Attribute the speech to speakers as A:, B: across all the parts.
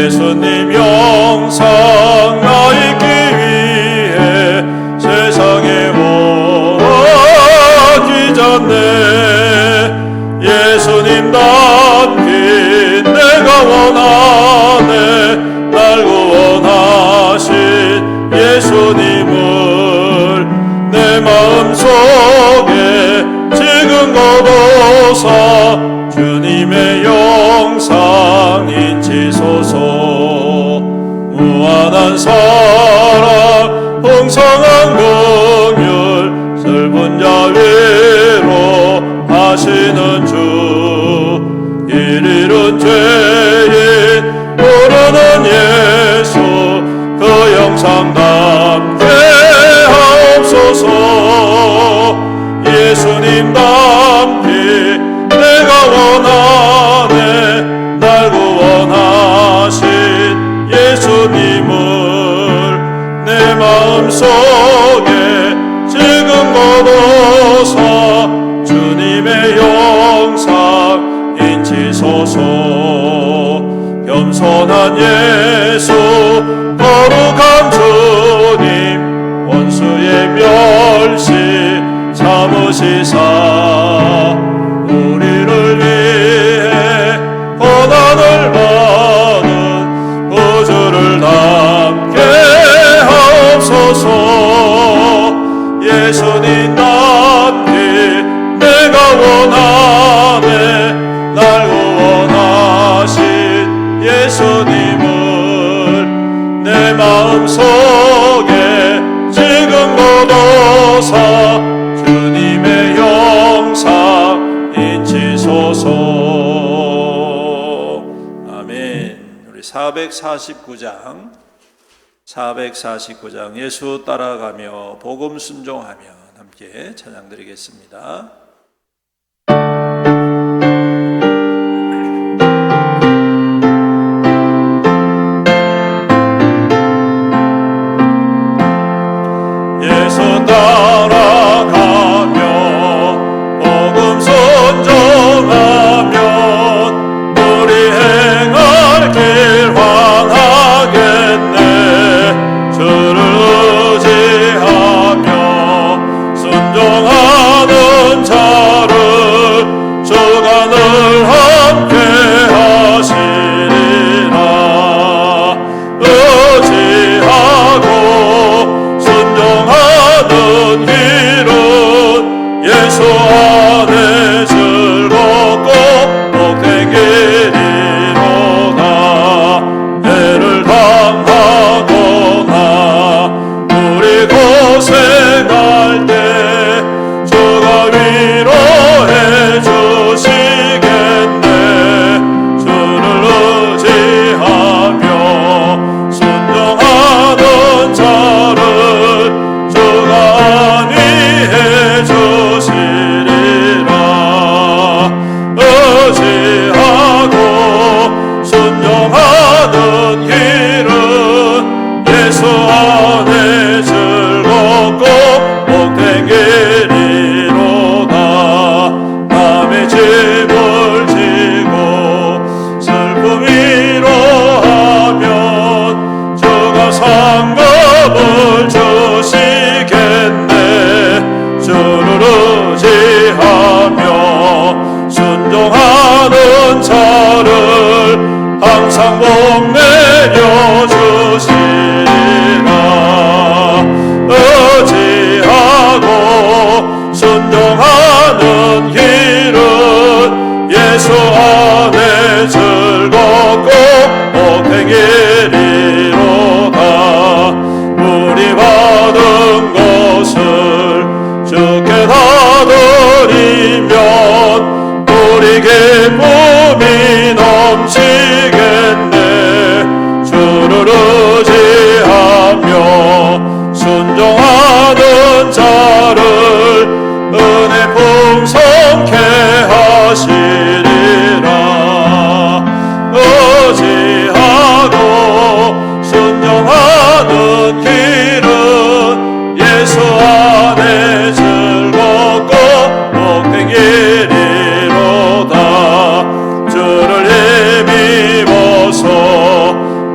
A: 예수님 영상 나 잊기 위해 세상에 오기 전에 예수님 닮긴 내가 원하네. 날 구원하신 예수님을 내 마음속에 지금 거둬서 주님의 영상 인치소서. 무한한 사랑 풍성한 긍휼 슬픈 자비로 하시는 주. 이리는 죄인 모르는 예수 그 영상 담게 하옵소서. 예수님 닮기 내가 원하네. 날 구원하신 예수님을 내 마음속에 지금 거둬서 주님의 영상 인치소서. 겸손한 예수 거룩한 주님 원수의 멸시 참으시사 우리를 위해 고난을 받은 구주를 닮게 하옵소서. 예수님 닮기 내가 원하네. 날 구원하신 예수님을 내 마음속에 지금 거둬서 주님의 영상 인치소서. 아멘. 우리 449장 예수 따라가며 복음 순종하며 함께 찬양 드리겠습니다. 예수 따라가며 복음 순종하면 우리 행할 길 환하겠네. 주를 의지하며 순종하는 자를 주가 늘 함께 하시리라. 의지하고 순종하는 길은 예수 안에 즐겁고 복된 길이로다. 해를 당하거나 우리 고생할 때 주가 위로해 주시겠네. 주를 의지하며 순종하는 자를 주가 안위해 주시리라. 의지하고 순종하는 길은 예수 안에 즐겁고 복된 길이로다. 남의 짐을 지고 슬픔 위로하면 주가 상급을 주시겠네. 주를 의지하며 순종하는 자를 항상 복내려 주시리라. 의지하고 순종하는 길은 예수 안에 즐겁고 복된 길이로다. 우리 받은 것을 주께 다 드리면 우리 기쁨이 넘치겠네.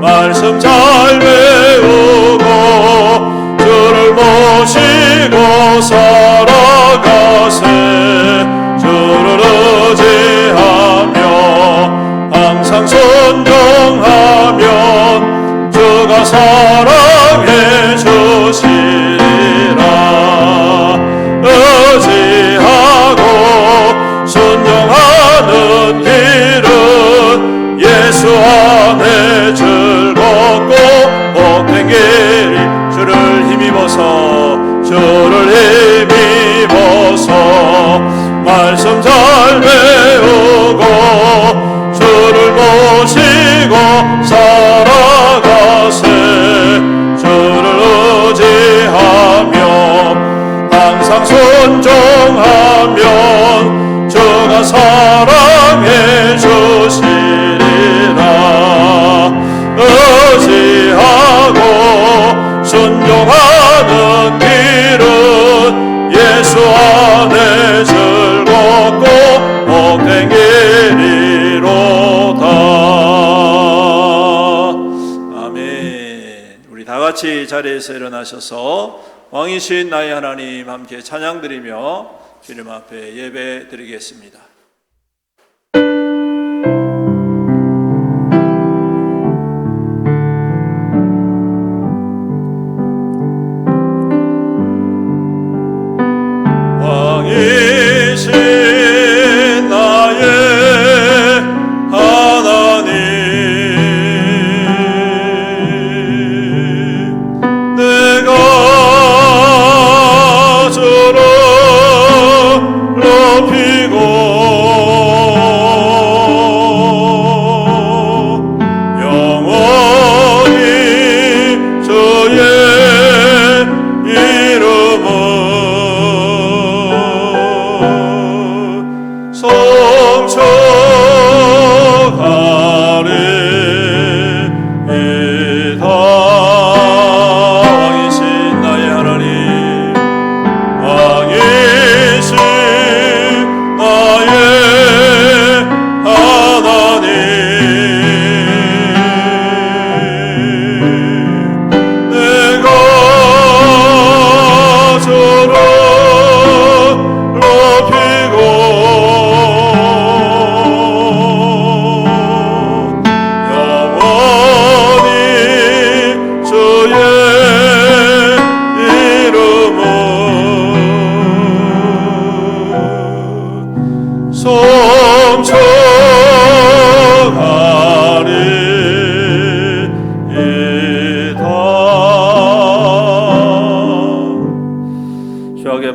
A: 말씀 잘 배우고 주를 모시고 살아가세. 주를 의지하며 항상 순종하면 주가 사랑해 주시리라. 의지하고 순종하는 길은 예수 안에 즐겁고 복된 길이. 주를 힘입어서 말씀 잘 배우고 주를 모시고 살아가세. 주를 의지하며 항상 순종하면 주가 사랑해 주시리라. 의지하고 순종하는 길은 예수 안에 즐겁고 복된 길이로다. 아멘. 우리 다 같이 자리에서 일어나셔서 왕이신 나의 하나님 함께 찬양드리며 주님 앞에 예배 드리겠습니다.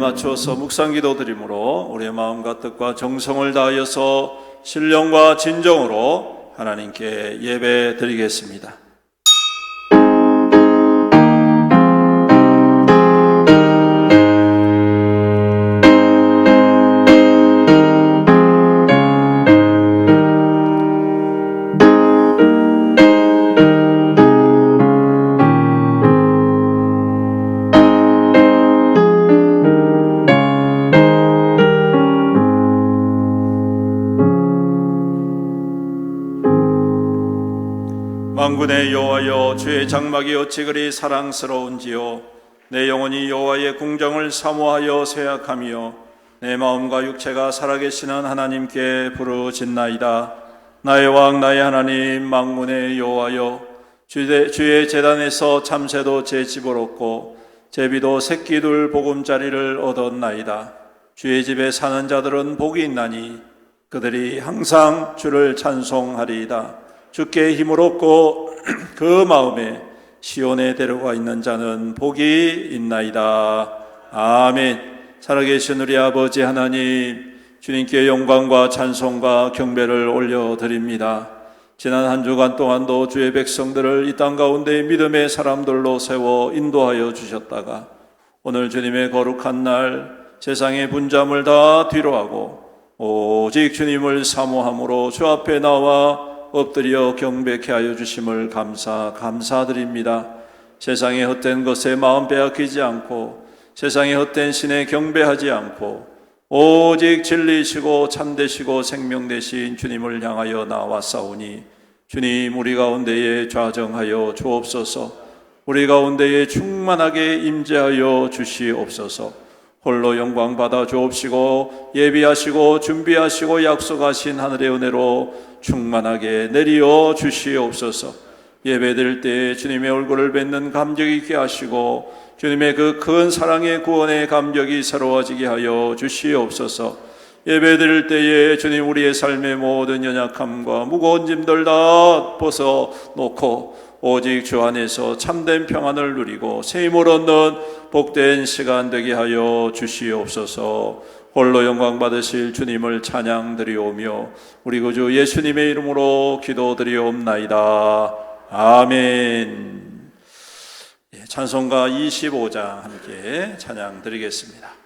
A: 맞추어서 묵상기도 드림으로 우리의 마음과 뜻과 정성을 다하여서 신령과 진정으로 하나님께 예배 드리겠습니다. 만군의 여호와여, 주의 장막이 어찌 그리 사랑스러운지요. 내 영혼이 여호와의 궁정을 사모하여 쇠약하며 내 마음과 육체가 살아계시는 하나님께 부르짖나이다. 나의 왕 나의 하나님, 만군의 여호와여, 주의 제단에서 참새도 제 집을 얻고 제비도 새끼 둘 보금자리를 얻었나이다. 주의 집에 사는 자들은 복이 있나니 그들이 항상 주를 찬송하리이다. 주께 힘을 얻고 그 마음에 시온에 데려가 있는 자는 복이 있나이다. 아멘. 살아계신 우리 아버지 하나님, 주님께 영광과 찬송과 경배를 올려드립니다. 지난 한 주간 동안도 주의 백성들을 이 땅 가운데 믿음의 사람들로 세워 인도하여 주셨다가 오늘 주님의 거룩한 날 세상의 분잠을 다 뒤로하고 오직 주님을 사모함으로 주 앞에 나와 엎드려 경배케 하여 주심을 감사드립니다. 세상의 헛된 것에 마음 빼앗기지 않고 세상의 헛된 신에 경배하지 않고 오직 진리시고 참되시고 생명 되신 주님을 향하여 나왔사오니 주님, 우리 가운데에 좌정하여 주옵소서. 우리 가운데에 충만하게 임재하여 주시옵소서. 홀로 영광 받아 주옵시고 예비하시고 준비하시고 약속하신 하늘의 은혜로 충만하게 내리어 주시옵소서. 예배드릴 때 주님의 얼굴을 뵙는 감격이 있게 하시고 주님의 그 큰 사랑의 구원의 감격이 새로워지게 하여 주시옵소서. 예배드릴 때에 주님, 우리의 삶의 모든 연약함과 무거운 짐들 다 벗어놓고 오직 주 안에서 참된 평안을 누리고 새 힘을 얻는 복된 시간 되게 하여 주시옵소서. 홀로 영광 받으실 주님을 찬양드리오며 우리 구주 예수님의 이름으로 기도드리옵나이다. 아멘. 찬송가 25장 함께 찬양드리겠습니다.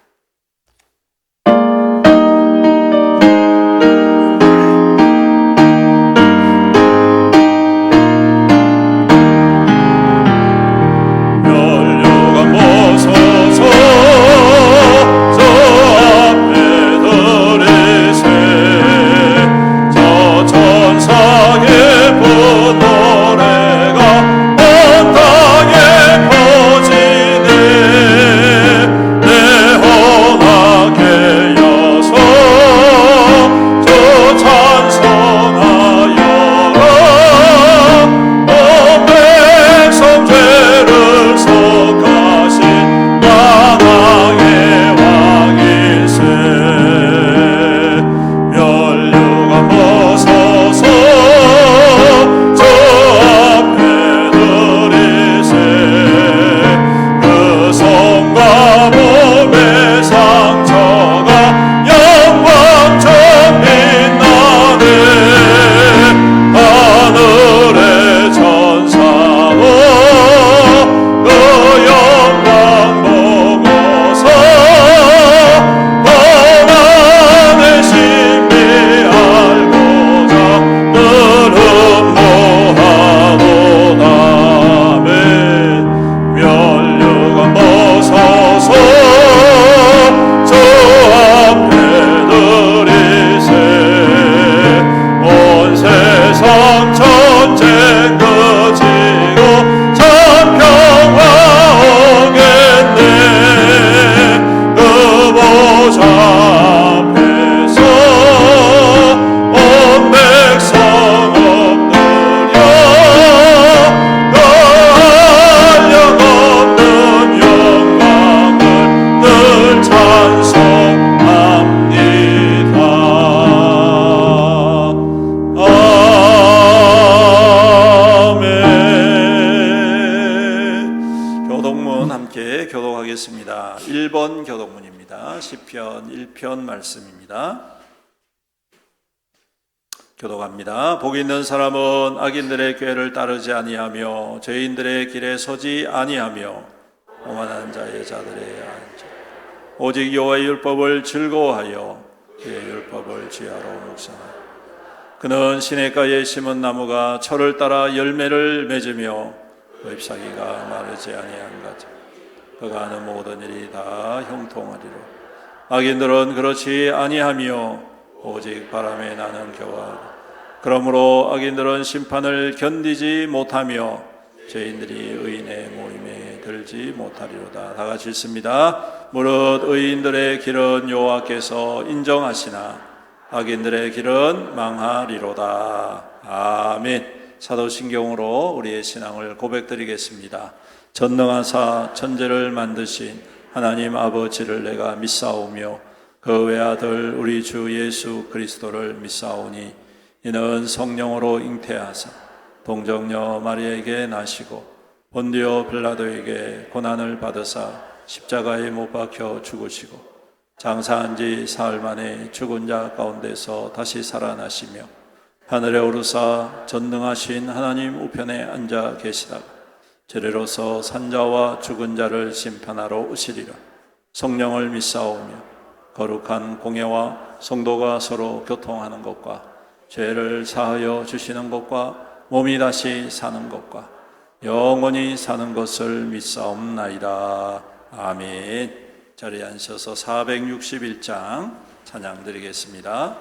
A: 교독하겠습니다. 1번 교독문입니다. 시편 1편 말씀입니다. 교독합니다. 복 있는 사람은 악인들의 꾀를 따르지 아니하며 죄인들의 길에 서지 아니하며 오만한 자의 자들에 앉아 오직 여호와의 율법을 즐거워하여 그의 율법을 지하로 묵상하라. 그는 시냇가에 심은 나무가 철을 따라 열매를 맺으며 그 잎사귀가 마르지 아니한 같아. 그가 하는 모든 일이 다 형통하리로. 악인들은 그렇지 아니하며 오직 바람에 나는 겨워하고 그러므로 악인들은 심판을 견디지 못하며 죄인들이 의인의 모임에 들지 못하리로다. 다 같이 읽습니다. 무릇 의인들의 길은 여호와께서 인정하시나 악인들의 길은 망하리로다. 아멘. 사도신경으로 우리의 신앙을 고백드리겠습니다. 전능하사 천지를 만드신 하나님 아버지를 내가 믿사오며 그 외아들 우리 주 예수 그리스도를 믿사오니 이는 성령으로 잉태하사 동정녀 마리아에게 나시고 본디오 빌라도에게 고난을 받으사 십자가에 못 박혀 죽으시고 장사한 지 사흘 만에 죽은 자 가운데서 다시 살아나시며 하늘에 오르사 전능하신 하나님 우편에 앉아 계시다가 제례로서 산자와 죽은 자를 심판하러 오시리라. 성령을 믿사오며 거룩한 공예와 성도가 서로 교통하는 것과 죄를 사하여 주시는 것과 몸이 다시 사는 것과 영원히 사는 것을 믿사옵나이다. 아멘. 자리에 앉으셔서 461장 찬양 드리겠습니다.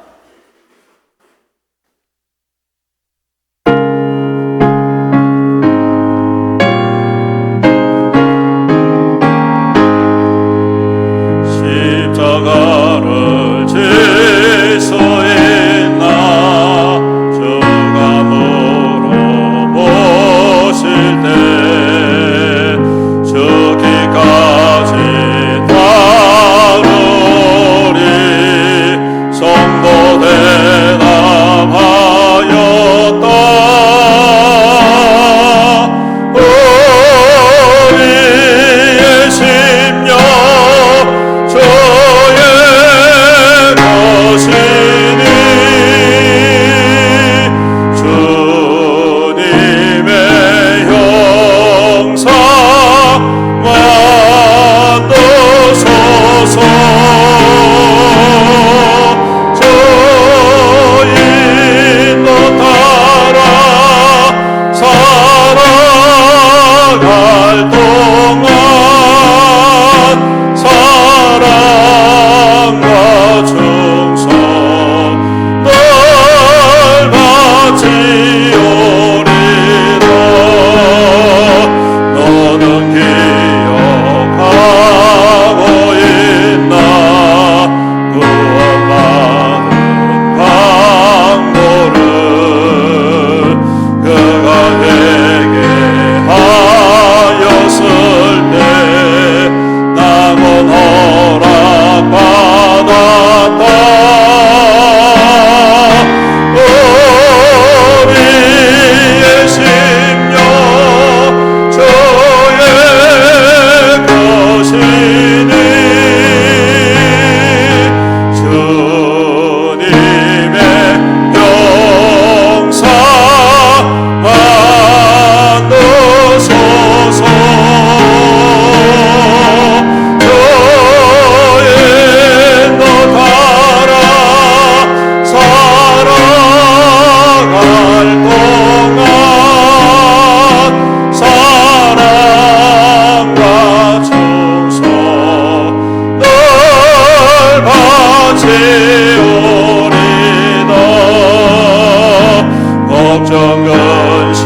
A: 정근시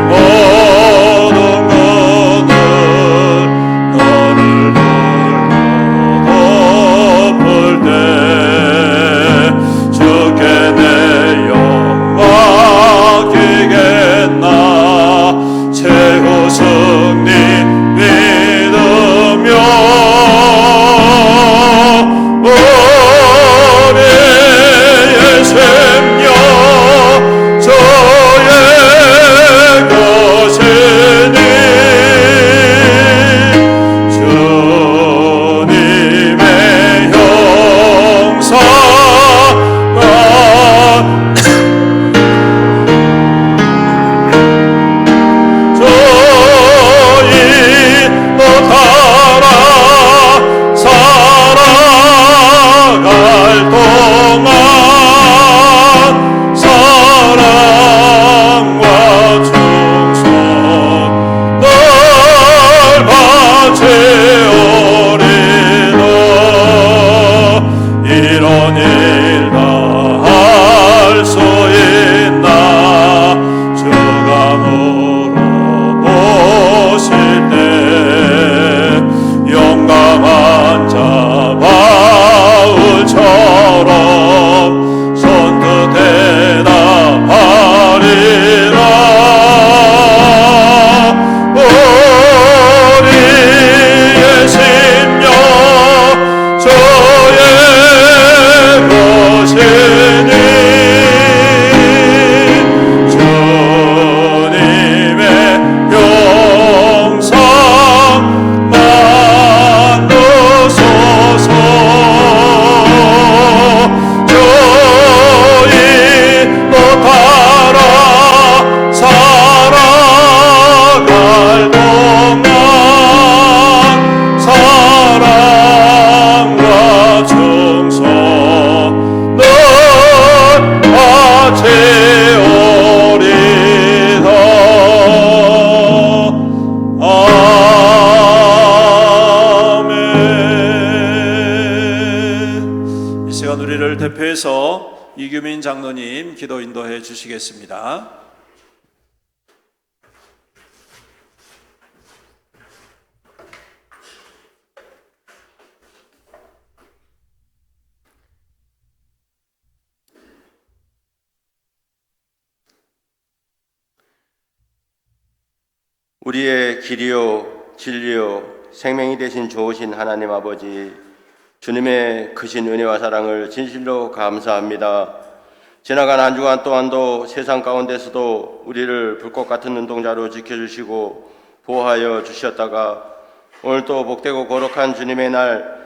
A: 모든 것을 너를 불러 덮을 때 주께 내 영광 기겠나 최후 승리 믿으며 우리의 생명 저의 것이니 주님의 형상만 저희 너 따라 살아갈 동안 사랑과 충성 널 바치오리다. 이런 일 다 할 수 있나 주가 물어보실 때 용감한 자 바울처럼 선뜻 대답하리라. 우리의 심령 저의 것이니 주님의 영상만 넣으소서. 저희 너 따라 살아갈 동안 사랑과 충성 널 바치오리다. 아멘. 이 시간 우리를 대표해서 이규민 장로님 기도 인도해 주시겠습니다.
B: 우리의 길이요 진리요 생명이 되신 좋으신 하나님 아버지, 주님의 크신 은혜와 사랑을 진실로 감사합니다. 지나간 한 주간 또한도 세상 가운데서도 우리를 불꽃 같은 눈동자로 지켜주시고 보호하여 주셨다가 오늘 또 복되고 거룩한 주님의 날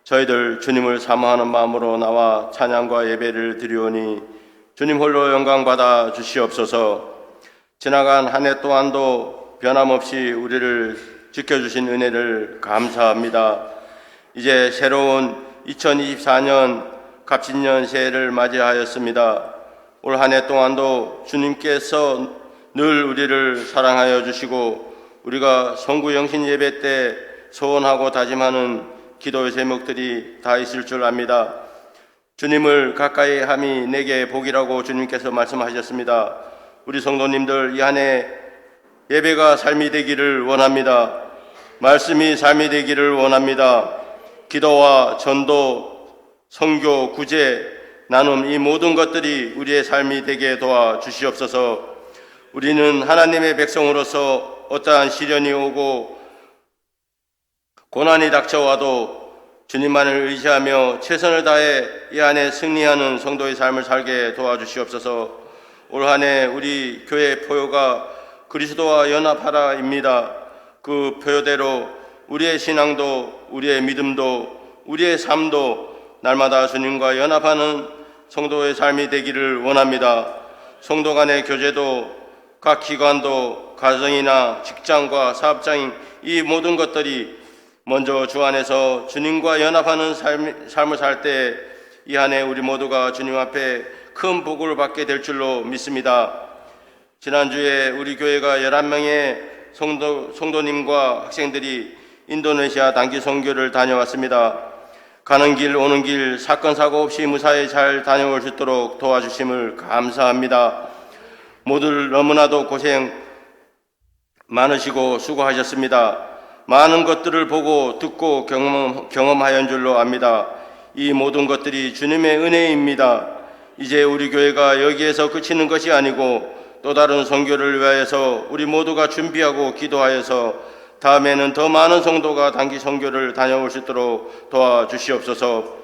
B: 저희들 주님을 사모하는 마음으로 나와 찬양과 예배를 드리오니 주님 홀로 영광받아 주시옵소서. 지나간 한 해 또한도 변함없이 우리를 지켜주신 은혜를 감사합니다. 이제 새로운 2024년 갑신년 새해를 맞이하였습니다. 올 한 해 동안도 주님께서 늘 우리를 사랑하여 주시고 우리가 성구 영신 예배 때 소원하고 다짐하는 기도의 제목들이 다 있을 줄 압니다. 주님을 가까이 함이 내게 복이라고 주님께서 말씀하셨습니다. 우리 성도님들 이 한 해 예배가 삶이 되기를 원합니다. 말씀이 삶이 되기를 원합니다. 기도와 전도, 선교, 구제, 나눔 이 모든 것들이 우리의 삶이 되게 도와주시옵소서. 우리는 하나님의 백성으로서 어떠한 시련이 오고 고난이 닥쳐와도 주님만을 의지하며 최선을 다해 이 한 해 승리하는 성도의 삶을 살게 도와주시옵소서. 올 한 해 우리 교회 포효가 그리스도와 연합하라입니다. 그 표대로 우리의 신앙도 우리의 믿음도 우리의 삶도 날마다 주님과 연합하는 성도의 삶이 되기를 원합니다. 성도 간의 교제도 각 기관도 가정이나 직장과 사업장인 이 모든 것들이 먼저 주 안에서 주님과 연합하는 삶을 살 때 이 한 해 우리 모두가 주님 앞에 큰 복을 받게 될 줄로 믿습니다. 지난주에 우리 교회가 11명의 성도님과 학생들이 인도네시아 단기 선교를 다녀왔습니다. 가는 길 오는 길 사건 사고 없이 무사히 잘 다녀올 수 있도록 도와주심을 감사합니다. 모두들 너무나도 고생 많으시고 수고하셨습니다. 많은 것들을 보고 듣고 경험하연 줄로 압니다. 이 모든 것들이 주님의 은혜입니다. 이제 우리 교회가 여기에서 그치는 것이 아니고 또 다른 선교를 위하여서 우리 모두가 준비하고 기도하여서 다음에는 더 많은 성도가 단기 선교를 다녀올 수 있도록 도와주시옵소서.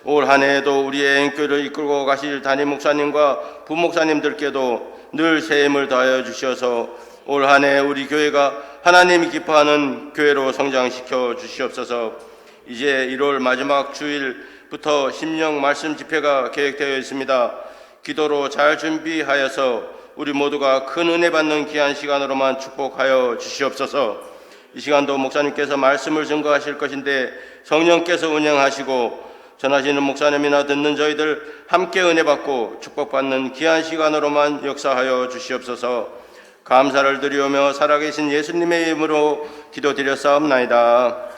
B: 올 한 해에도 우리의 앵교를 이끌고 가실 담임 목사님과 부목사님들께도 늘 새 힘을 다하여 주셔서 올 한 해 우리 교회가 하나님이 기뻐하는 교회로 성장시켜 주시옵소서. 이제 1월 마지막 주일부터 심령 말씀 집회가 계획되어 있습니다. 기도로 잘 준비하여서 우리 모두가 큰 은혜 받는 귀한 시간으로만 축복하여 주시옵소서. 이 시간도 목사님께서 말씀을 증거하실 것인데 성령께서 운영하시고 전하시는 목사님이나 듣는 저희들 함께 은혜 받고 축복받는 귀한 시간으로만 역사하여 주시옵소서. 감사를 드리오며 살아계신 예수님의 이름으로 기도드렸사옵나이다.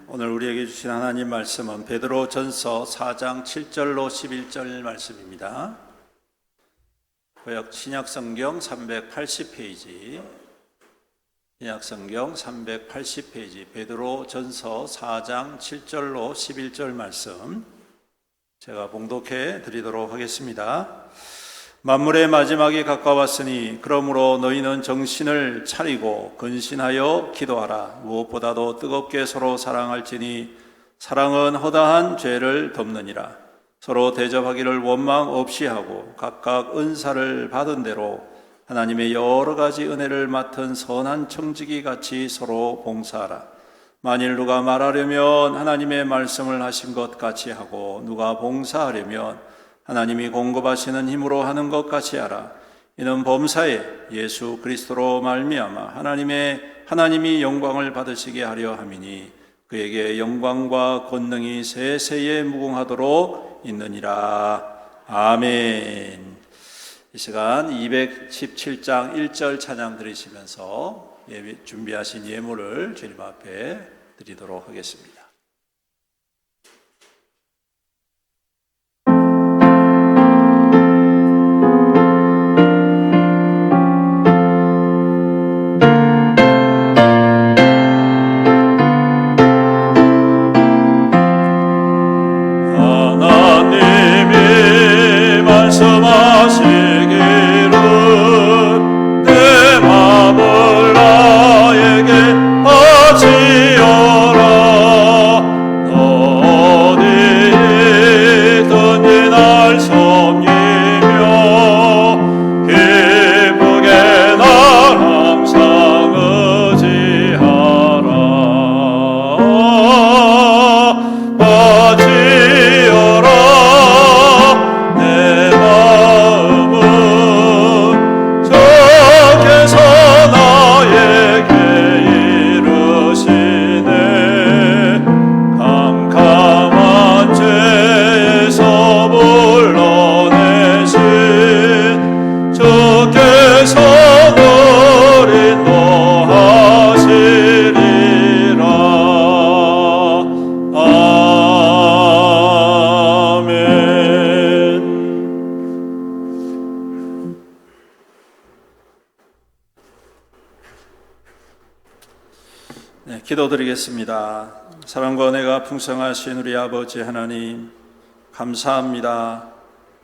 A: 오늘 우리에게 주신 하나님 말씀은 베드로전서 4장 7절로 11절 말씀입니다. 구약 신약성경 380페이지, 신약성경 380페이지 베드로전서 4장 7절로 11절 말씀 제가 봉독해 드리도록 하겠습니다. 만물의 마지막이 가까웠으니 그러므로 너희는 정신을 차리고 근신하여 기도하라. 무엇보다도 뜨겁게 서로 사랑할지니 사랑은 허다한 죄를 덮느니라. 서로 대접하기를 원망 없이 하고 각각 은사를 받은 대로 하나님의 여러 가지 은혜를 맡은 선한 청지기 같이 서로 봉사하라. 만일 누가 말하려면 하나님의 말씀을 하신 것 같이 하고 누가 봉사하려면 하나님이 공급하시는 힘으로 하는 것 같이 하라. 이는 범사에 예수 그리스도로 말미암아 하나님이 영광을 받으시게 하려 함이니 그에게 영광과 권능이 세세에 무궁하도록 있느니라. 아멘. 이 시간 217장 1절 찬양 드리시면서 준비하신 예물을 주님 앞에 드리도록 하겠습니다. 말씀하시기를 내 맘을 나에게 바치어라. 너 어디 있든지 날 섬기며 기쁘게 날 항상 의지하라. 바치어라. 기도드리겠습니다. 사랑과 은혜가 풍성하신 우리 아버지 하나님, 감사합니다.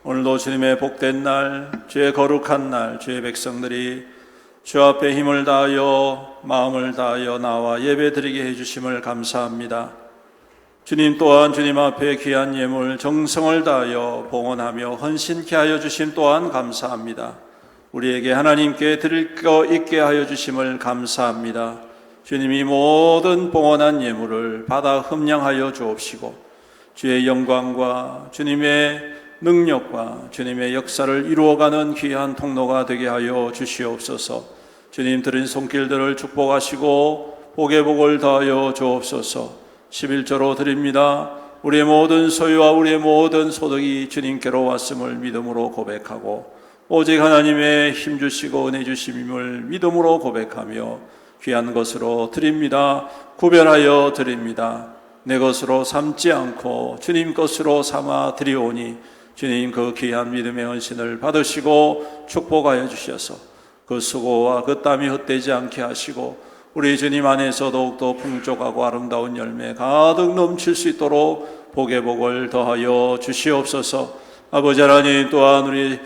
A: 오늘도 주님의 복된 날, 주의 거룩한 날, 주의 백성들이 주 앞에 힘을 다하여 마음을 다하여 나와 예배드리게 해주심을 감사합니다. 주님 또한 주님 앞에 귀한 예물 정성을 다하여 봉헌하며 헌신케 하여 주심 또한 감사합니다. 우리에게 하나님께 드릴 거 있게 하여 주심을 감사합니다. 주님이 모든 봉헌한 예물을 받아 흠량하여 주옵시고 주의 영광과 주님의 능력과 주님의 역사를 이루어가는 귀한 통로가 되게 하여 주시옵소서. 주님 드린 손길들을 축복하시고 복의 복을 더하여 주옵소서. 11조로 드립니다. 우리의 모든 소유와 우리의 모든 소득이 주님께로 왔음을 믿음으로 고백하고 오직 하나님의 힘주시고 은혜 주심임을 믿음으로 고백하며 귀한 것으로 드립니다. 구별하여 드립니다. 내 것으로 삼지 않고 주님 것으로 삼아 드리오니 주님 그 귀한 믿음의 헌신을 받으시고 축복하여 주셔서 그 수고와 그 땀이 헛되지 않게 하시고 우리 주님 안에서 더욱더 풍족하고 아름다운 열매 가득 넘칠 수 있도록 복의 복을 더하여 주시옵소서. 아버지 하나님, 또한 우리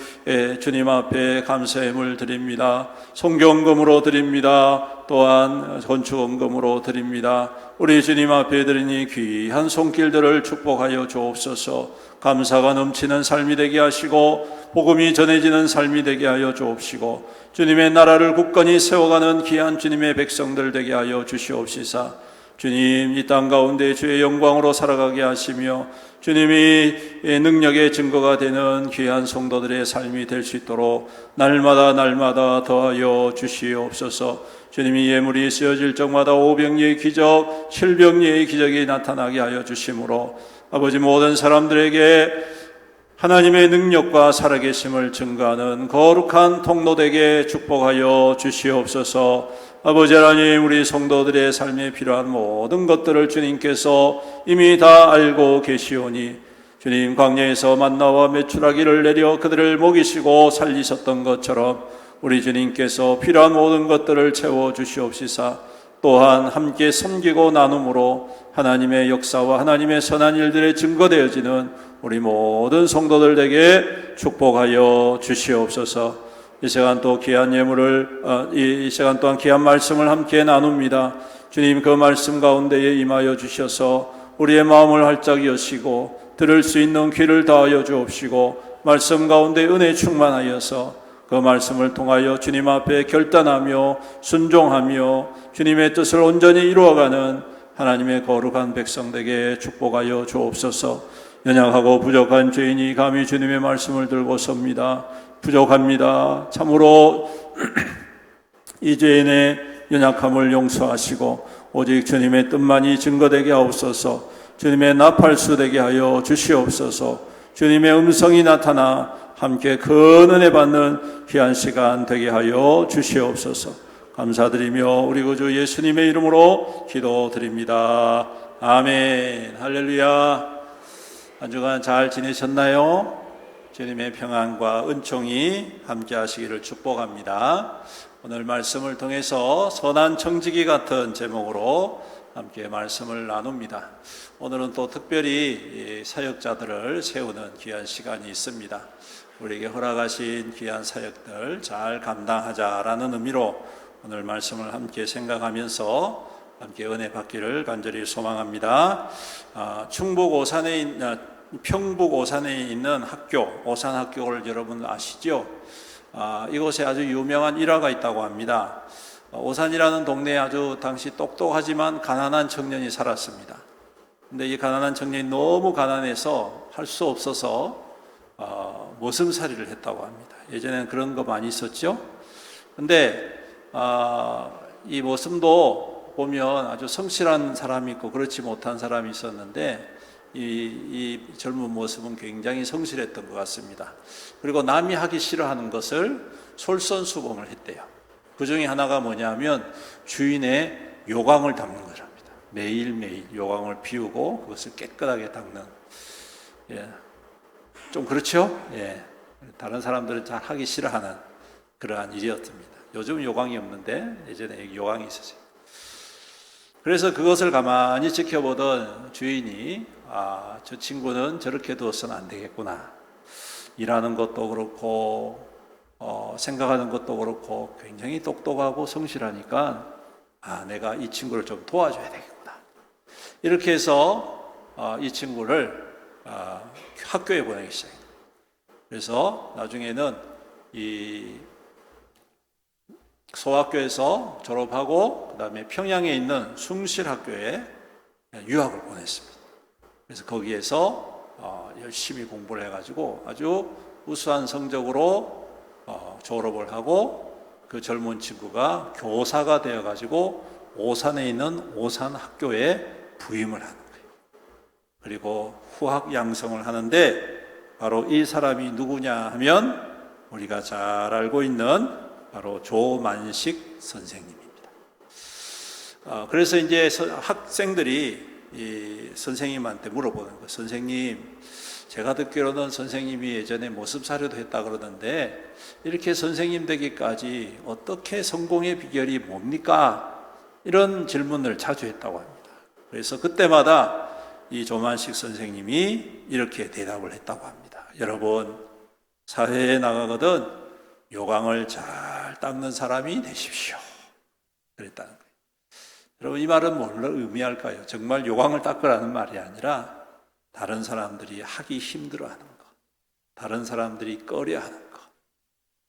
A: 주님 앞에 감사함을 드립니다. 성경금으로 드립니다. 또한 건축원금으로 드립니다. 우리 주님 앞에 드리니 귀한 손길들을 축복하여 주옵소서. 감사가 넘치는 삶이 되게 하시고 복음이 전해지는 삶이 되게 하여 주옵시고 주님의 나라를 굳건히 세워가는 귀한 주님의 백성들 되게 하여 주시옵시사. 주님, 이 땅 가운데 주의 영광으로 살아가게 하시며 주님이 능력의 증거가 되는 귀한 성도들의 삶이 될 수 있도록 날마다 더하여 주시옵소서. 주님이 예물이 쓰여질 적마다 오병리의 기적, 칠병리의 기적이 나타나게 하여 주심으로 아버지 모든 사람들에게 하나님의 능력과 살아계심을 증거하는 거룩한 통로되게 축복하여 주시옵소서. 아버지 하나님, 우리 성도들의 삶에 필요한 모든 것들을 주님께서 이미 다 알고 계시오니 주님, 광야에서 만나와 메추라기를 내려 그들을 먹이시고 살리셨던 것처럼 우리 주님께서 필요한 모든 것들을 채워 주시옵시사. 또한 함께 섬기고 나눔으로 하나님의 역사와 하나님의 선한 일들에 증거되어지는 우리 모든 성도들에게 축복하여 주시옵소서. 이 시간 또 귀한 예물을 이 시간 또한 귀한 말씀을 함께 나눕니다. 주님, 그 말씀 가운데에 임하여 주셔서 우리의 마음을 활짝 여시고 들을 수 있는 귀를 다하여 주옵시고 말씀 가운데 은혜 충만하여서 그 말씀을 통하여 주님 앞에 결단하며 순종하며 주님의 뜻을 온전히 이루어가는 하나님의 거룩한 백성에게 축복하여 주옵소서. 연약하고 부족한 죄인이 감히 주님의 말씀을 들고 섭니다. 부족합니다. 참으로 이 죄인의 연약함을 용서하시고 오직 주님의 뜻만이 증거되게 하옵소서. 주님의 나팔수 되게 하여 주시옵소서. 주님의 음성이 나타나 함께 큰 은혜 받는 귀한 시간 되게 하여 주시옵소서. 감사드리며 우리 구주 예수님의 이름으로 기도드립니다. 아멘. 할렐루야. 한 주간 잘 지내셨나요? 주님의 평안과 은총이 함께 하시기를 축복합니다. 오늘 말씀을 통해서 선한 청지기 같은 제목으로 함께 말씀을 나눕니다. 오늘은 또 특별히 사역자들을 세우는 귀한 시간이 있습니다. 우리에게 허락하신 귀한 사역들 잘 감당하자라는 의미로 오늘 말씀을 함께 생각하면서 함께 은혜 받기를 간절히 소망합니다. 평북 오산에 있는 학교, 오산학교를 여러분 아시죠? 이곳에 아주 유명한 일화가 있다고 합니다. 오산이라는 동네에 아주 당시 똑똑하지만 가난한 청년이 살았습니다. 근데 이 가난한 청년이 너무 가난해서 할 수 없어서 머슴살이를 했다고 합니다. 예전에는 그런 거 많이 있었죠. 근데 이 머슴도 보면 아주 성실한 사람이 있고 그렇지 못한 사람이 있었는데 이 젊은 모습은 굉장히 성실했던 것 같습니다. 그리고 남이 하기 싫어하는 것을 솔선수범을 했대요. 그 중에 하나가 뭐냐면 주인의 요강을 닦는 거랍니다. 매일매일 요강을 비우고 그것을 깨끗하게 닦는. 좀 그렇죠? 다른 사람들은 잘 하기 싫어하는 그러한 일이었습니다. 요즘 요강이 없는데 예전에 요강이 있었어요. 그래서 그것을 가만히 지켜보던 주인이 저 친구는 저렇게 두어서는 안 되겠구나. 일하는 것도 그렇고 생각하는 것도 그렇고 굉장히 똑똑하고 성실하니까 내가 이 친구를 좀 도와줘야 되겠구나. 이렇게 해서 이 친구를 학교에 보내기 시작합니다. 그래서 나중에는 이 소학교에서 졸업하고 그 다음에 평양에 있는 숭실학교에 유학을 보냈습니다. 그래서 거기에서 열심히 공부를 해가지고 아주 우수한 성적으로 졸업을 하고 그 젊은 친구가 교사가 되어가지고 오산에 있는 오산학교에 부임을 하는 거예요. 그리고 후학 양성을 하는데 바로 이 사람이 누구냐 하면 우리가 잘 알고 있는 바로 조만식 선생님입니다. 그래서 이제 학생들이 이 선생님한테 물어보는 거예요. 선생님, 제가 듣기로는 선생님이 예전에 모습사료도 했다 그러는데 이렇게 선생님 되기까지 어떻게 성공의 비결이 뭡니까? 이런 질문을 자주 했다고 합니다. 그래서 그때마다 이 조만식 선생님이 이렇게 대답을 했다고 합니다. 여러분, 사회에 나가거든 요강을 잘 닦는 사람이 되십시오. 그랬다는 거예요. 여러분, 이 말은 뭘 의미할까요? 정말 요강을 닦으라는 말이 아니라 다른 사람들이 하기 힘들어하는 것, 다른 사람들이 꺼려하는 것,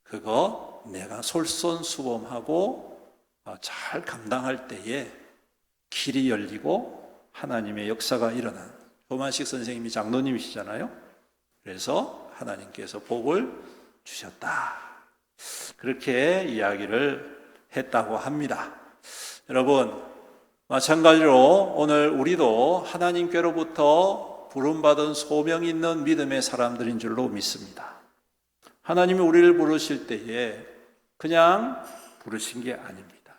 A: 그거 내가 솔선수범하고 잘 감당할 때에 길이 열리고 하나님의 역사가 일어나는, 조만식 선생님이 장로님이시잖아요. 그래서 하나님께서 복을 주셨다, 그렇게 이야기를 했다고 합니다. 여러분, 마찬가지로 오늘 우리도 하나님께로부터 부름받은 소명이 있는 믿음의 사람들인 줄로 믿습니다. 하나님이 우리를 부르실 때에 그냥 부르신 게 아닙니다.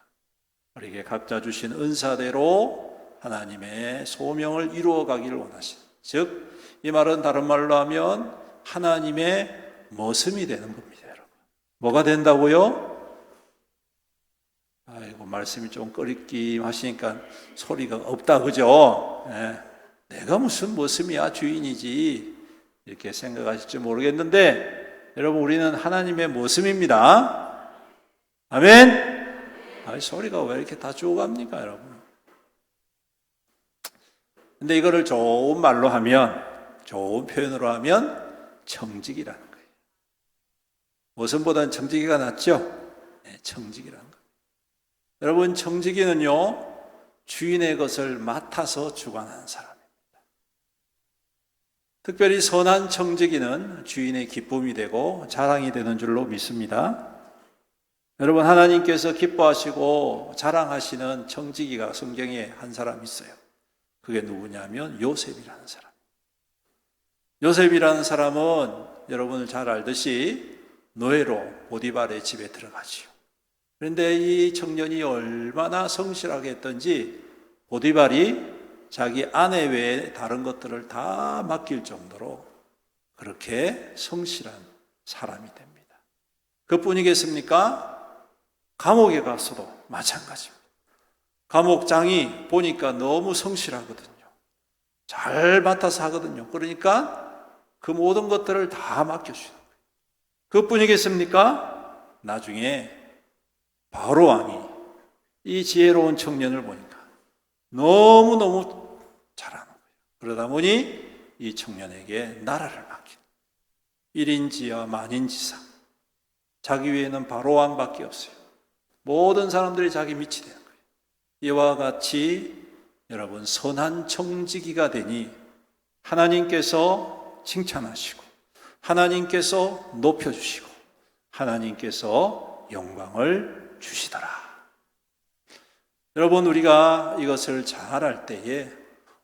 A: 우리에게 각자 주신 은사대로 하나님의 소명을 이루어 가기를 원하신, 즉 이 말은 다른 말로 하면 하나님의 머슴이 되는 겁니다. 여러분, 뭐가 된다고요? 아이고, 말씀이 좀 꺼리낌 하시니까 소리가 없다, 그죠? 네. 내가 무슨 머슴이야, 주인이지, 이렇게 생각하실지 모르겠는데 여러분, 우리는 하나님의 머슴입니다. 아멘? 아이, 소리가 왜 이렇게 다 죽어갑니까, 여러분? 근데 이거를 좋은 말로 하면, 좋은 표현으로 하면 청직이라는 거예요. 머슴보다는 청지기가 낫죠? 네, 청지기라는 거예요. 여러분, 청지기는요, 주인의 것을 맡아서 주관하는 사람입니다. 특별히 선한 청지기는 주인의 기쁨이 되고 자랑이 되는 줄로 믿습니다. 여러분, 하나님께서 기뻐하시고 자랑하시는 청지기가 성경에 한 사람 있어요. 그게 누구냐면 요셉이라는 사람. 요셉이라는 사람은 여러분을 잘 알듯이 노예로 보디발의 집에 들어가지요. 그런데 이 청년이 얼마나 성실하게 했던지 보디발이 자기 아내 외에 다른 것들을 다 맡길 정도로 그렇게 성실한 사람이 됩니다. 그뿐이겠습니까? 감옥에 가서도 마찬가지입니다. 감옥장이 보니까 너무 성실하거든요. 잘 맡아서 하거든요. 그러니까 그 모든 것들을 다 맡겨주는 거예요. 그뿐이겠습니까? 나중에 바로 왕이 이 지혜로운 청년을 보니까 너무너무 잘하는 거예요. 그러다 보니 이 청년에게 나라를 맡긴, 1인지하 만인지상, 자기 위에는 바로 왕밖에 없어요. 모든 사람들이 자기 밑이 되는 거예요. 이와 같이 여러분, 선한 청지기가 되니 하나님께서 칭찬하시고 하나님께서 높여주시고 하나님께서 영광을 주시더라. 여러분, 우리가 이것을 잘 알 때에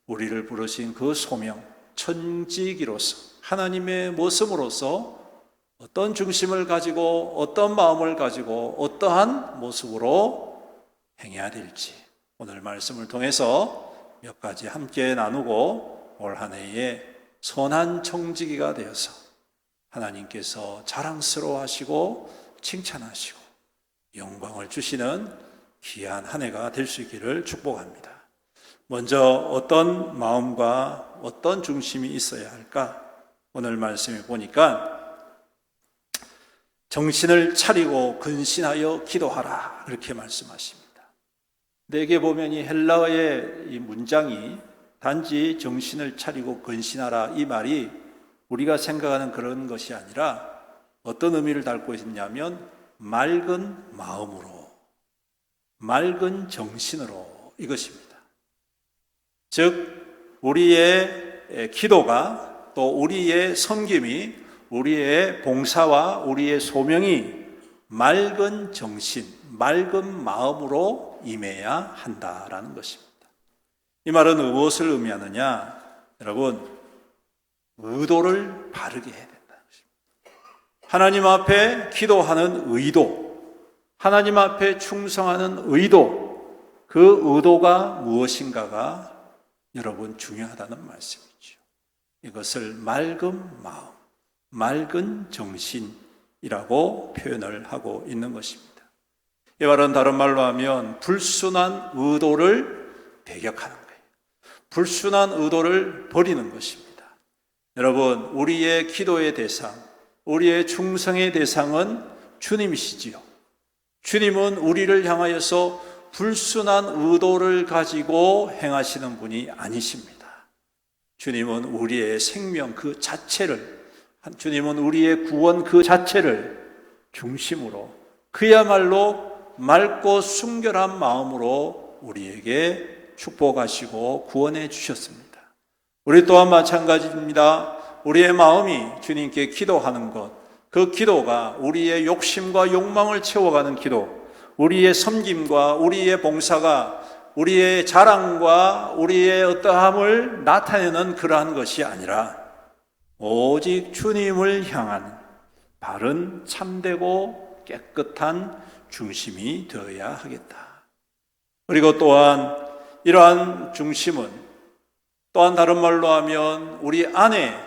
A: 우리를 부르신 그 소명, 청지기로서, 하나님의 모습으로서 어떤 중심을 가지고 어떤 마음을 가지고 어떠한 모습으로 행해야 될지 오늘 말씀을 통해서 몇 가지 함께 나누고 올 한 해에 선한 청지기가 되어서 하나님께서 자랑스러워하시고 칭찬하시고 영광을 주시는 귀한 한 해가 될 수 있기를 축복합니다. 먼저 어떤 마음과 어떤 중심이 있어야 할까? 오늘 말씀에 보니까 정신을 차리고 근신하여 기도하라, 그렇게 말씀하십니다. 내게 보면 이 헬라어의 이 문장이 단지 정신을 차리고 근신하라, 이 말이 우리가 생각하는 그런 것이 아니라 어떤 의미를 담고 있냐면 맑은 마음으로, 맑은 정신으로, 이것입니다. 즉 우리의 기도가, 또 우리의 섬김이, 우리의 봉사와 우리의 소명이 맑은 정신, 맑은 마음으로 임해야 한다라는 것입니다. 이 말은 무엇을 의미하느냐? 여러분, 의도를 바르게 해야 된다는 것입니다. 하나님 앞에 기도하는 의도, 하나님 앞에 충성하는 의도, 그 의도가 무엇인가가 여러분 중요하다는 말씀이죠. 이것을 맑은 마음, 맑은 정신이라고 표현을 하고 있는 것입니다. 이 말은 다른 말로 하면 불순한 의도를 배격하는 거예요. 불순한 의도를 버리는 것입니다. 여러분, 우리의 기도의 대상, 우리의 충성의 대상은 주님이시지요. 주님은 우리를 향하여서 불순한 의도를 가지고 행하시는 분이 아니십니다. 주님은 우리의 생명 그 자체를, 주님은 우리의 구원 그 자체를 중심으로 그야말로 맑고 순결한 마음으로 우리에게 축복하시고 구원해 주셨습니다. 우리 또한 마찬가지입니다. 우리의 마음이 주님께 기도하는 것, 그 기도가 우리의 욕심과 욕망을 채워가는 기도, 우리의 섬김과 우리의 봉사가 우리의 자랑과 우리의 어떠함을 나타내는 그러한 것이 아니라 오직 주님을 향한 바른 참되고 깨끗한 중심이 되어야 하겠다. 그리고 또한 이러한 중심은 또한 다른 말로 하면 우리 안에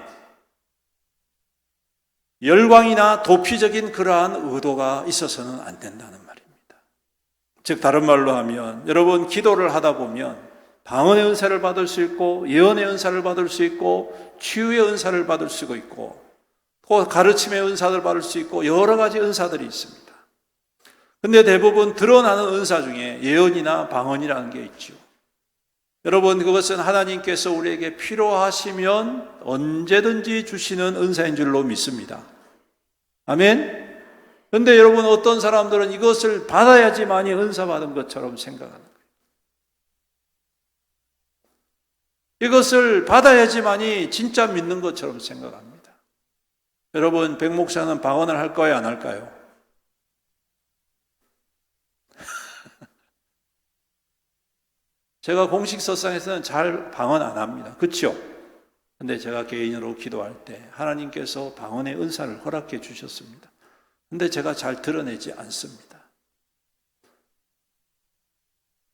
A: 열광이나 도피적인 그러한 의도가 있어서는 안 된다는 말입니다. 즉 다른 말로 하면 여러분 기도를 하다 보면 방언의 은사를 받을 수 있고 예언의 은사를 받을 수 있고 치유의 은사를 받을 수 있고 또 가르침의 은사를 받을 수 있고 여러 가지 은사들이 있습니다. 근데 대부분 드러나는 은사 중에 예언이나 방언이라는 게 있죠. 여러분 그것은 하나님께서 우리에게 필요하시면 언제든지 주시는 은사인 줄로 믿습니다. 아멘. 그런데 여러분 어떤 사람들은 이것을 받아야지만이 은사 받은 것처럼 생각하는 거예요. 이것을 받아야지만이 진짜 믿는 것처럼 생각합니다. 여러분 백 목사는 방언을 할까요 안 할까요? 제가 공식 서상에서는 잘 방언 안 합니다. 그렇죠? 근데 제가 개인으로 기도할 때 하나님께서 방언의 은사를 허락해 주셨습니다. 근데 제가 잘 드러내지 않습니다.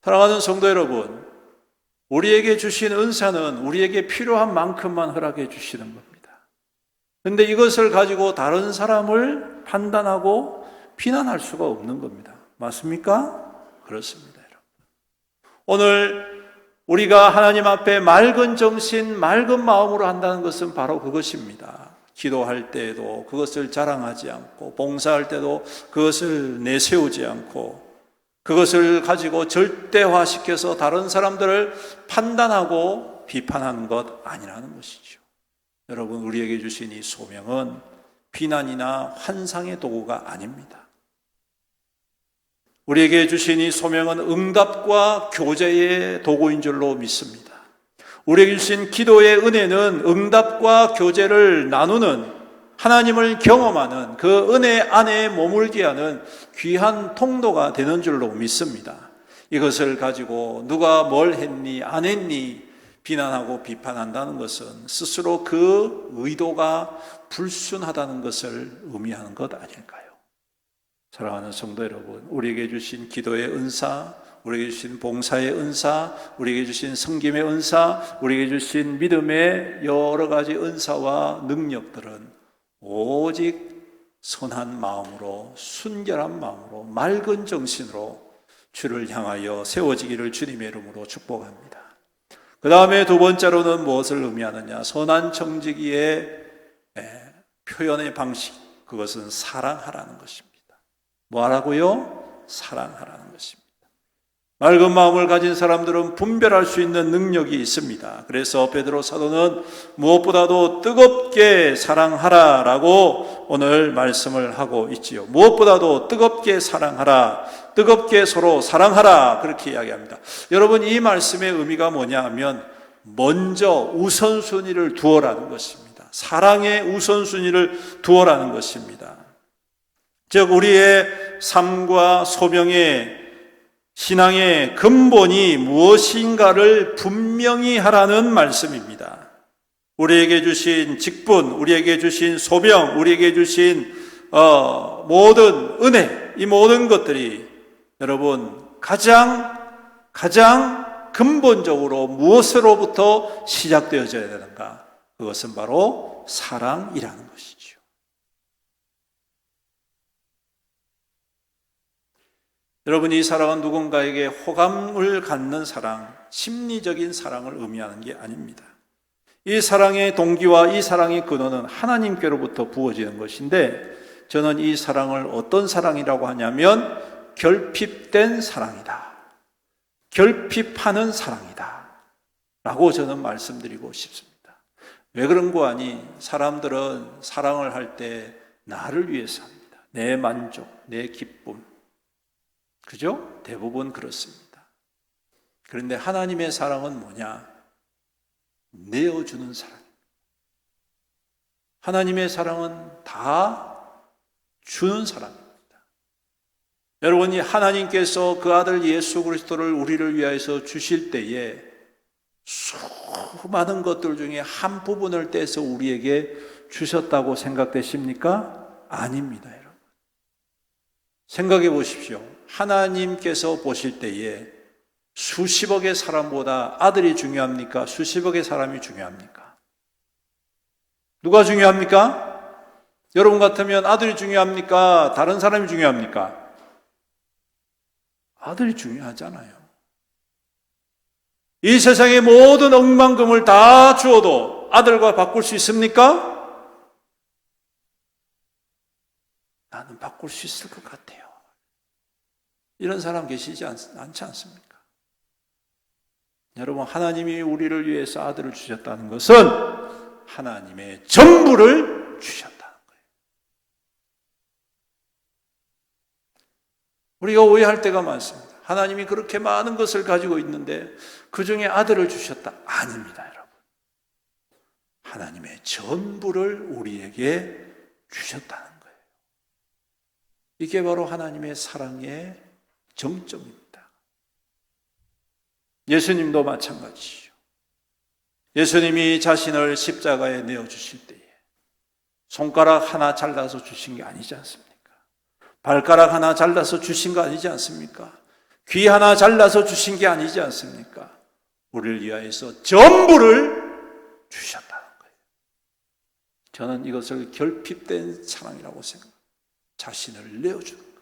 A: 사랑하는 성도 여러분, 우리에게 주신 은사는 우리에게 필요한 만큼만 허락해 주시는 겁니다. 근데 이것을 가지고 다른 사람을 판단하고 비난할 수가 없는 겁니다. 맞습니까? 그렇습니다. 오늘 우리가 하나님 앞에 맑은 정신, 맑은 마음으로 한다는 것은 바로 그것입니다. 기도할 때에도 그것을 자랑하지 않고 봉사할 때도 그것을 내세우지 않고 그것을 가지고 절대화시켜서 다른 사람들을 판단하고 비판하는 것 아니라는 것이죠. 여러분 우리에게 주신 이 소명은 비난이나 환상의 도구가 아닙니다. 우리에게 주신 이 소명은 응답과 교제의 도구인 줄로 믿습니다. 우리에게 주신 기도의 은혜는 응답과 교제를 나누는 하나님을 경험하는 그 은혜 안에 머물게 하는 귀한 통로가 되는 줄로 믿습니다. 이것을 가지고 누가 뭘 했니 안 했니 비난하고 비판한다는 것은 스스로 그 의도가 불순하다는 것을 의미하는 것 아닐까요? 사랑하는 성도 여러분, 우리에게 주신 기도의 은사, 우리에게 주신 봉사의 은사, 우리에게 주신 섬김의 은사, 우리에게 주신 믿음의 여러 가지 은사와 능력들은 오직 선한 마음으로, 순결한 마음으로, 맑은 정신으로 주를 향하여 세워지기를 주님의 이름으로 축복합니다. 그 다음에 두 번째로는 무엇을 의미하느냐? 선한 정직이의 표현의 방식, 그것은 사랑하라는 것입니다. 뭐하라고요? 사랑하라는 것입니다. 맑은 마음을 가진 사람들은 분별할 수 있는 능력이 있습니다. 그래서 베드로 사도는 무엇보다도 뜨겁게 사랑하라라고 오늘 말씀을 하고 있지요. 무엇보다도 뜨겁게 사랑하라, 뜨겁게 서로 사랑하라 그렇게 이야기합니다. 여러분 이 말씀의 의미가 뭐냐 하면 먼저 우선순위를 두어라는 것입니다. 사랑의 우선순위를 두어라는 것입니다. 즉 우리의 삶과 소명에 신앙의 근본이 무엇인가를 분명히 하라는 말씀입니다. 우리에게 주신 직분, 우리에게 주신 소명, 우리에게 주신 모든 은혜, 이 모든 것들이 여러분 가장 근본적으로 무엇으로부터 시작되어져야 되는가? 그것은 바로 사랑이라는 것이죠. 여러분, 이 사랑은 누군가에게 호감을 갖는 사랑, 심리적인 사랑을 의미하는 게 아닙니다. 이 사랑의 동기와 이 사랑의 근원은 하나님께로부터 부어지는 것인데, 저는 이 사랑을 어떤 사랑이라고 하냐면 결핍된 사랑이다, 결핍하는 사랑이다 라고 저는 말씀드리고 싶습니다. 왜 그런 거 아니? 사람들은 사랑을 할 때 나를 위해서 합니다. 내 만족, 내 기쁨, 그죠? 대부분 그렇습니다. 그런데 하나님의 사랑은 뭐냐? 내어주는 사랑입니다. 하나님의 사랑은 다 주는 사랑입니다. 여러분이 하나님께서 그 아들 예수 그리스도를 우리를 위하여서 주실 때에 수많은 것들 중에 한 부분을 떼서 우리에게 주셨다고 생각되십니까? 아닙니다, 여러분. 생각해 보십시오. 하나님께서 보실 때에 수십억의 사람보다 아들이 중요합니까? 수십억의 사람이 중요합니까? 누가 중요합니까? 여러분 같으면 아들이 중요합니까? 다른 사람이 중요합니까? 아들이 중요하잖아요. 이 세상의 모든 억만금을 다 주어도 아들과 바꿀 수 있습니까? 나는 바꿀 수 있을 것 같아요. 이런 사람 계시지 않지 않습니까? 여러분, 하나님이 우리를 위해서 아들을 주셨다는 것은 하나님의 전부를 주셨다는 거예요. 우리가 오해할 때가 많습니다. 하나님이 그렇게 많은 것을 가지고 있는데 그 중에 아들을 주셨다. 아닙니다, 여러분. 하나님의 전부를 우리에게 주셨다는 거예요. 이게 바로 하나님의 사랑의 정점입니다. 예수님도 마찬가지죠. 예수님이 자신을 십자가에 내어주실 때에 손가락 하나 잘라서 주신 게 아니지 않습니까? 발가락 하나 잘라서 주신 거 아니지 않습니까? 귀 하나 잘라서 주신 게 아니지 않습니까? 우리를 위하여서 전부를 주셨다는 거예요. 저는 이것을 결핍된 사랑이라고 생각합니다. 자신을 내어주는 거.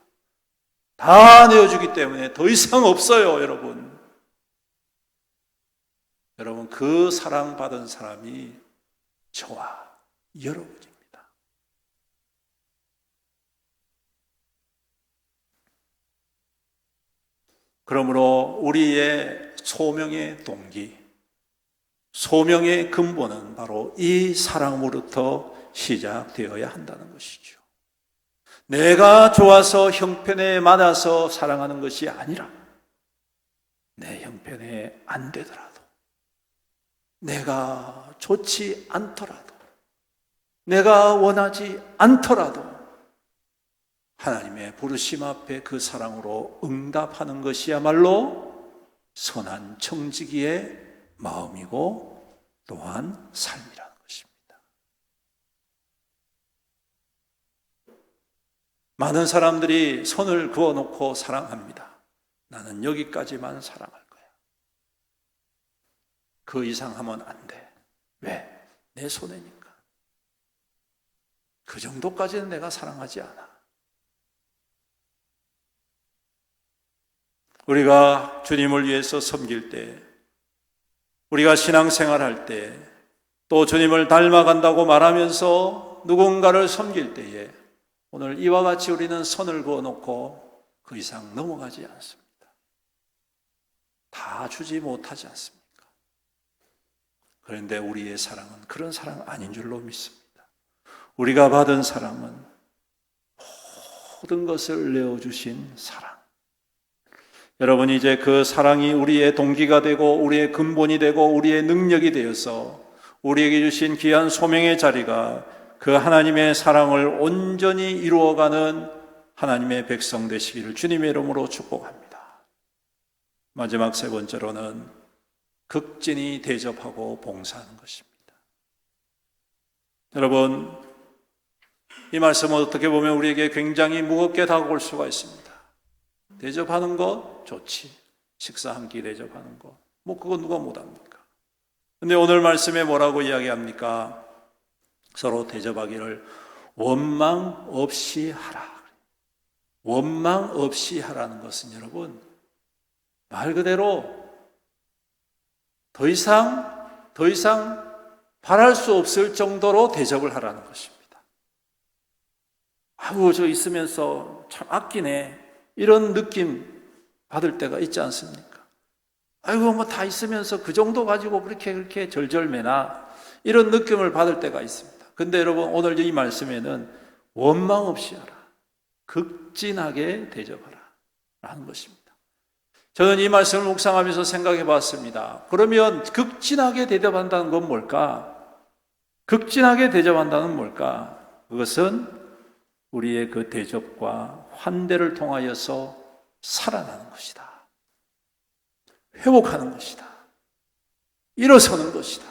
A: 다 내어주기 때문에 더 이상 없어요, 여러분. 여러분, 그 사랑받은 사람이 저와 여러분입니다. 그러므로 우리의 소명의 동기, 소명의 근본은 바로 이 사랑으로부터 시작되어야 한다는 것이죠. 내가 좋아서 형편에 맞아서 사랑하는 것이 아니라 내 형편에 안 되더라도, 내가 좋지 않더라도, 내가 원하지 않더라도 하나님의 부르심 앞에 그 사랑으로 응답하는 것이야말로 선한 청지기의 마음이고 또한 삶이라는 것입니다. 많은 사람들이 선을 그어놓고 사랑합니다. 나는 여기까지만 사랑할 거야. 그 이상 하면 안 돼. 왜? 내 손해니까. 그 정도까지는 내가 사랑하지 않아. 우리가 주님을 위해서 섬길 때, 우리가 신앙생활할 때, 또 주님을 닮아간다고 말하면서 누군가를 섬길 때에 오늘 이와 같이 우리는 선을 그어놓고 그 이상 넘어가지 않습니다. 다 주지 못하지 않습니까? 그런데 우리의 사랑은 그런 사랑 아닌 줄로 믿습니다. 우리가 받은 사랑은 모든 것을 내어주신 사랑. 여러분, 이제 그 사랑이 우리의 동기가 되고 우리의 근본이 되고 우리의 능력이 되어서 우리에게 주신 귀한 소명의 자리가 그 하나님의 사랑을 온전히 이루어가는 하나님의 백성 되시기를 주님의 이름으로 축복합니다. 마지막 세 번째로는 극진히 대접하고 봉사하는 것입니다. 여러분, 이 말씀은 어떻게 보면 우리에게 굉장히 무겁게 다가올 수가 있습니다. 대접하는 것 좋지. 식사 한 끼 대접하는 것. 그거 누가 못합니까? 근데 오늘 말씀에 뭐라고 이야기합니까? 서로 대접하기를 원망 없이 하라. 원망 없이 하라는 것은 여러분, 말 그대로 더 이상 바랄 수 없을 정도로 대접을 하라는 것입니다. 저 있으면서 참 아끼네. 이런 느낌 받을 때가 있지 않습니까? 다 있으면서 그 정도 가지고 그렇게 절절매나 이런 느낌을 받을 때가 있습니다. 근데 여러분, 오늘 이 말씀에는 원망 없이 하라. 극진하게 대접하라. 라는 것입니다. 저는 이 말씀을 묵상하면서 생각해 봤습니다. 그러면 극진하게 대접한다는 건 뭘까? 극진하게 대접한다는 뭘까? 그것은 우리의 그 대접과 환대를 통하여서 살아나는 것이다. 회복하는 것이다. 일어서는 것이다.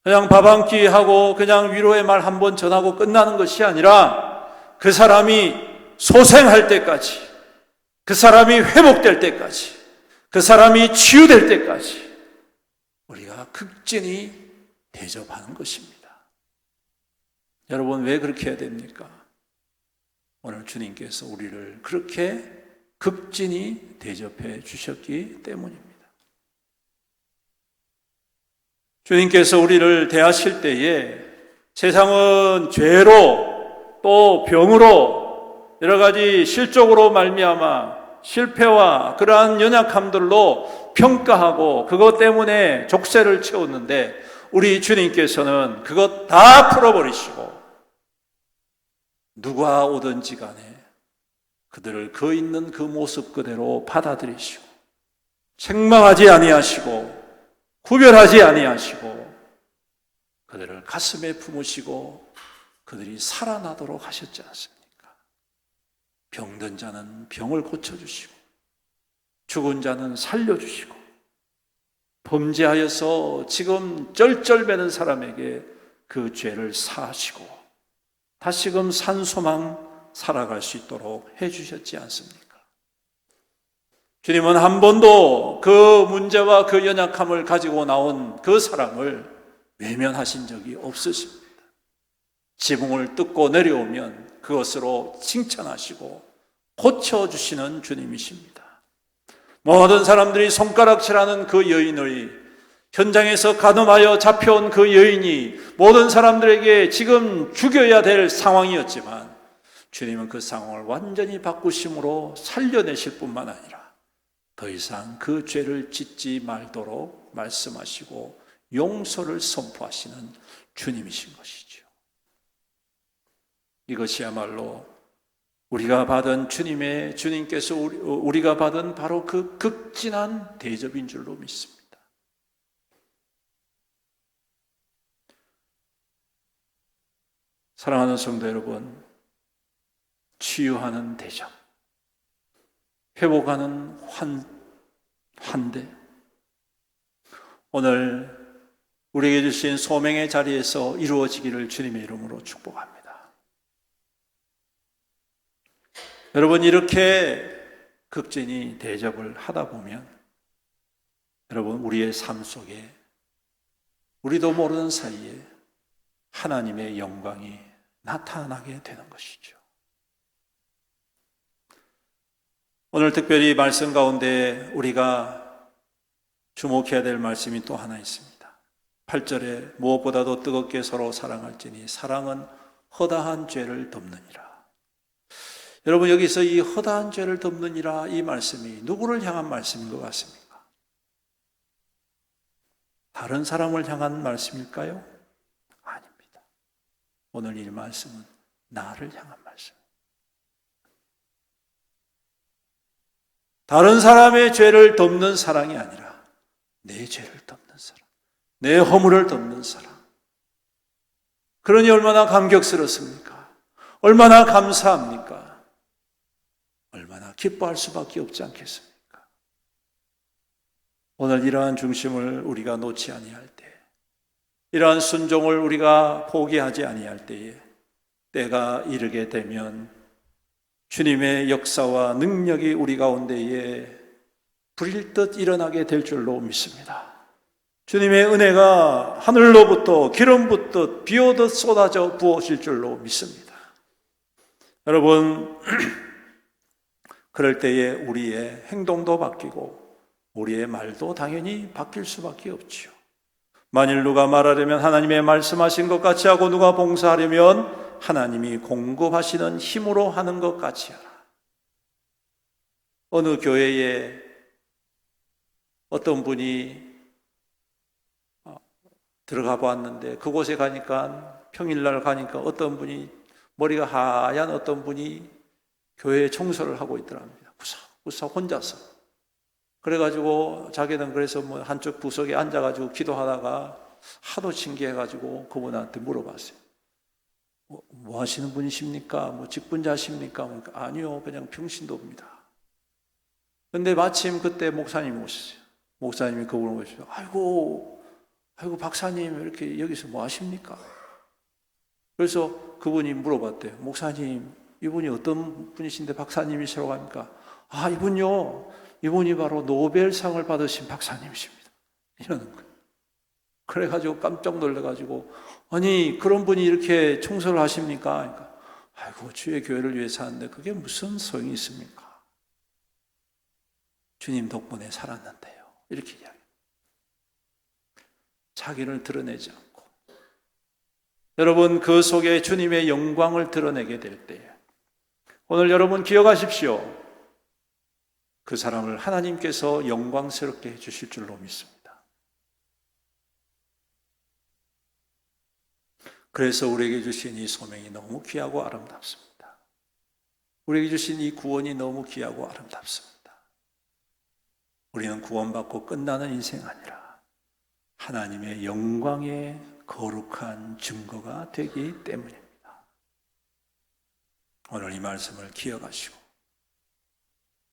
A: 그냥 밥 한 끼 하고 그냥 위로의 말 한 번 전하고 끝나는 것이 아니라 그 사람이 소생할 때까지, 그 사람이 회복될 때까지, 그 사람이 치유될 때까지 우리가 극진히 대접하는 것입니다. 여러분, 왜 그렇게 해야 됩니까? 오늘 주님께서 우리를 그렇게 극진히 대접해 주셨기 때문입니다. 주님께서 우리를 대하실 때에 세상은 죄로 또 병으로 여러 가지 실족으로 말미암아 실패와 그러한 연약함들로 평가하고 그것 때문에 족쇄를 채웠는데 우리 주님께서는 그것 다 풀어버리시고 누가 오든지 간에 그들을 그 있는 그 모습 그대로 받아들이시고 책망하지 아니하시고 구별하지 아니하시고 그들을 가슴에 품으시고 그들이 살아나도록 하셨지 않습니까? 병든 자는 병을 고쳐주시고 죽은 자는 살려주시고 범죄하여서 지금 쩔쩔매는 사람에게 그 죄를 사하시고 다시금 산소망 살아갈 수 있도록 해주셨지 않습니까? 주님은 한 번도 그 문제와 그 연약함을 가지고 나온 그 사람을 외면하신 적이 없으십니다. 지붕을 뜯고 내려오면 그것으로 칭찬하시고 고쳐주시는 주님이십니다. 모든 사람들이 손가락질하는 그 여인의 현장에서 가늠하여 잡혀온 그 여인이 모든 사람들에게 지금 죽여야 될 상황이었지만 주님은 그 상황을 완전히 바꾸심으로 살려내실 뿐만 아니라 더 이상 그 죄를 짓지 말도록 말씀하시고 용서를 선포하시는 주님이신 것이죠. 이것이야말로 우리가 받은 주님께서 우리가 받은 바로 그 극진한 대접인 줄로 믿습니다. 사랑하는 성도 여러분, 치유하는 대접, 회복하는 환대, 오늘 우리에게 주신 소명의 자리에서 이루어지기를 주님의 이름으로 축복합니다. 여러분, 이렇게 극진히 대접을 하다 보면 여러분, 우리의 삶 속에 우리도 모르는 사이에 하나님의 영광이 나타나게 되는 것이죠. 오늘 특별히 말씀 가운데 우리가 주목해야 될 말씀이 또 하나 있습니다. 8절에 무엇보다도 뜨겁게 서로 사랑할지니 사랑은 허다한 죄를 덮느니라. 여러분, 여기서 이 허다한 죄를 덮느니라 이 말씀이 누구를 향한 말씀인 것 같습니까? 다른 사람을 향한 말씀일까요? 아닙니다. 오늘 이 말씀은 나를 향한 말씀. 다른 사람의 죄를 덮는 사랑이 아니라 내 죄를 덮는 사랑, 내 허물을 덮는 사랑. 그러니 얼마나 감격스럽습니까? 얼마나 감사합니까? 얼마나 기뻐할 수밖에 없지 않겠습니까? 오늘 이러한 중심을 우리가 놓지 아니할 때, 이러한 순종을 우리가 포기하지 아니할 때에 때가 이르게 되면 주님의 역사와 능력이 우리 가운데에 불일 듯 일어나게 될 줄로 믿습니다. 주님의 은혜가 하늘로부터 기름 붓듯 비 오듯 쏟아져 부어질 줄로 믿습니다. 여러분, 그럴 때에 우리의 행동도 바뀌고 우리의 말도 당연히 바뀔 수밖에 없지요. 만일 누가 말하려면 하나님의 말씀하신 것 같이 하고 누가 봉사하려면 하나님이 공급하시는 힘으로 하는 것 같이 하라. 어느 교회에 어떤 분이 들어가 보았는데 그곳에 가니까 평일날 가니까 어떤 분이 머리가 하얀 어떤 분이 교회 청소를 하고 있더랍니다. 구석구석 혼자서. 그래가지고 자기는 그래서 뭐 한쪽 구석에 앉아가지고 기도하다가 하도 신기해가지고 그분한테 물어봤어요. 뭐 하시는 분이십니까? 뭐 직분자십니까? 그러니까 아니요, 그냥 평신도입니다. 근데 마침 그때 목사님이 오셨어요. 목사님이 그분을 보시죠. 아이고 박사님 이렇게 여기서 뭐 하십니까? 그래서 그분이 물어봤대요. 목사님, 이분이 어떤 분이신데 박사님이시라고 합니까? 아, 이분이 바로 노벨상을 받으신 박사님이십니다. 이러는 거예요. 그래가지고 깜짝 놀래가지고, 아니, 그런 분이 이렇게 청소를 하십니까? 그러니까, 아이고, 주의 교회를 위해서 하는데 그게 무슨 소용이 있습니까? 주님 덕분에 살았는데요. 이렇게 이야기해요. 자기를 드러내지 않고. 여러분, 그 속에 주님의 영광을 드러내게 될 때에, 오늘 여러분 기억하십시오. 그 사람을 하나님께서 영광스럽게 해주실 줄로 믿습니다. 그래서 우리에게 주신 이 소명이 너무 귀하고 아름답습니다. 우리에게 주신 이 구원이 너무 귀하고 아름답습니다. 우리는 구원받고 끝나는 인생 아니라 하나님의 영광의 거룩한 증거가 되기 때문입니다. 오늘 이 말씀을 기억하시고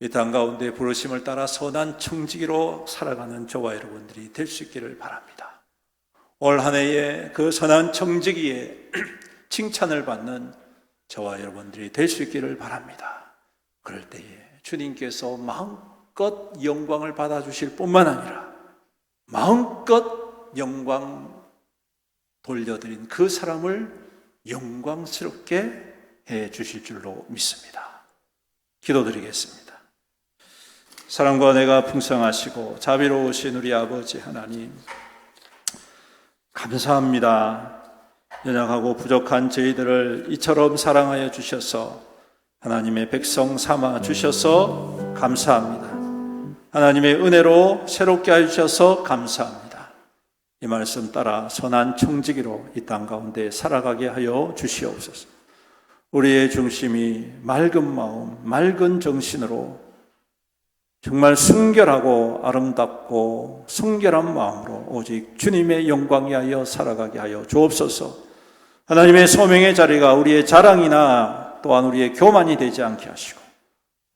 A: 이 땅 가운데 부르심을 따라 선한 청지기로 살아가는 저와 여러분들이 될 수 있기를 바랍니다. 올 한 해에 그 선한 청지기에 칭찬을 받는 저와 여러분들이 될 수 있기를 바랍니다. 그럴 때에 주님께서 마음껏 영광을 받아주실 뿐만 아니라 마음껏 영광 돌려드린 그 사람을 영광스럽게 해 주실 줄로 믿습니다. 기도드리겠습니다. 사랑과 은혜가 풍성하시고 자비로우신 우리 아버지 하나님, 감사합니다. 연약하고 부족한 저희들을 이처럼 사랑하여 주셔서 하나님의 백성 삼아 주셔서 감사합니다. 하나님의 은혜로 새롭게 하여 주셔서 감사합니다. 이 말씀 따라 선한 청지기로 이 땅 가운데 살아가게 하여 주시옵소서. 우리의 중심이 맑은 마음, 맑은 정신으로 정말 순결하고 아름답고 순결한 마음으로 오직 주님의 영광에 하여 살아가게 하여 주옵소서. 하나님의 소명의 자리가 우리의 자랑이나 또한 우리의 교만이 되지 않게 하시고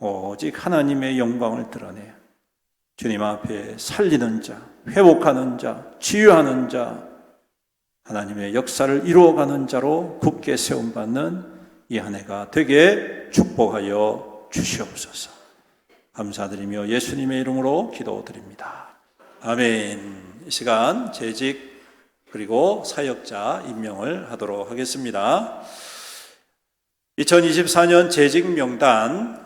A: 오직 하나님의 영광을 드러내 주님 앞에 살리는 자, 회복하는 자, 치유하는 자, 하나님의 역사를 이루어가는 자로 굳게 세움받는 이 한 해가 되게 축복하여 주시옵소서. 감사드리며 예수님의 이름으로 기도드립니다. 아멘. 이 시간 재직 그리고 사역자 임명을 하도록 하겠습니다. 2024년 재직 명단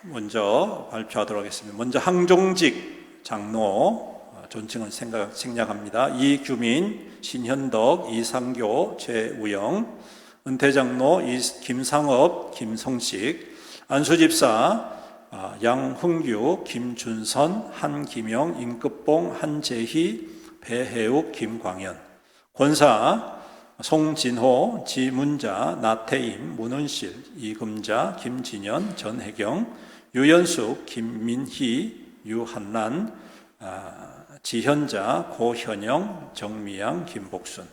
A: 먼저 발표하도록 하겠습니다. 먼저 항종직 장로 존칭을 생략합니다. 이규민, 신현덕, 이상교, 최우영, 은퇴장로 김상업, 김성식, 안수집사 양흥규, 김준선, 한기명, 임급봉, 한재희, 배혜욱, 김광현, 권사 송진호, 지문자, 나태임, 문은실, 이금자, 김진현, 전혜경, 유연숙, 김민희, 유한란, 지현자, 고현영, 정미양, 김복순,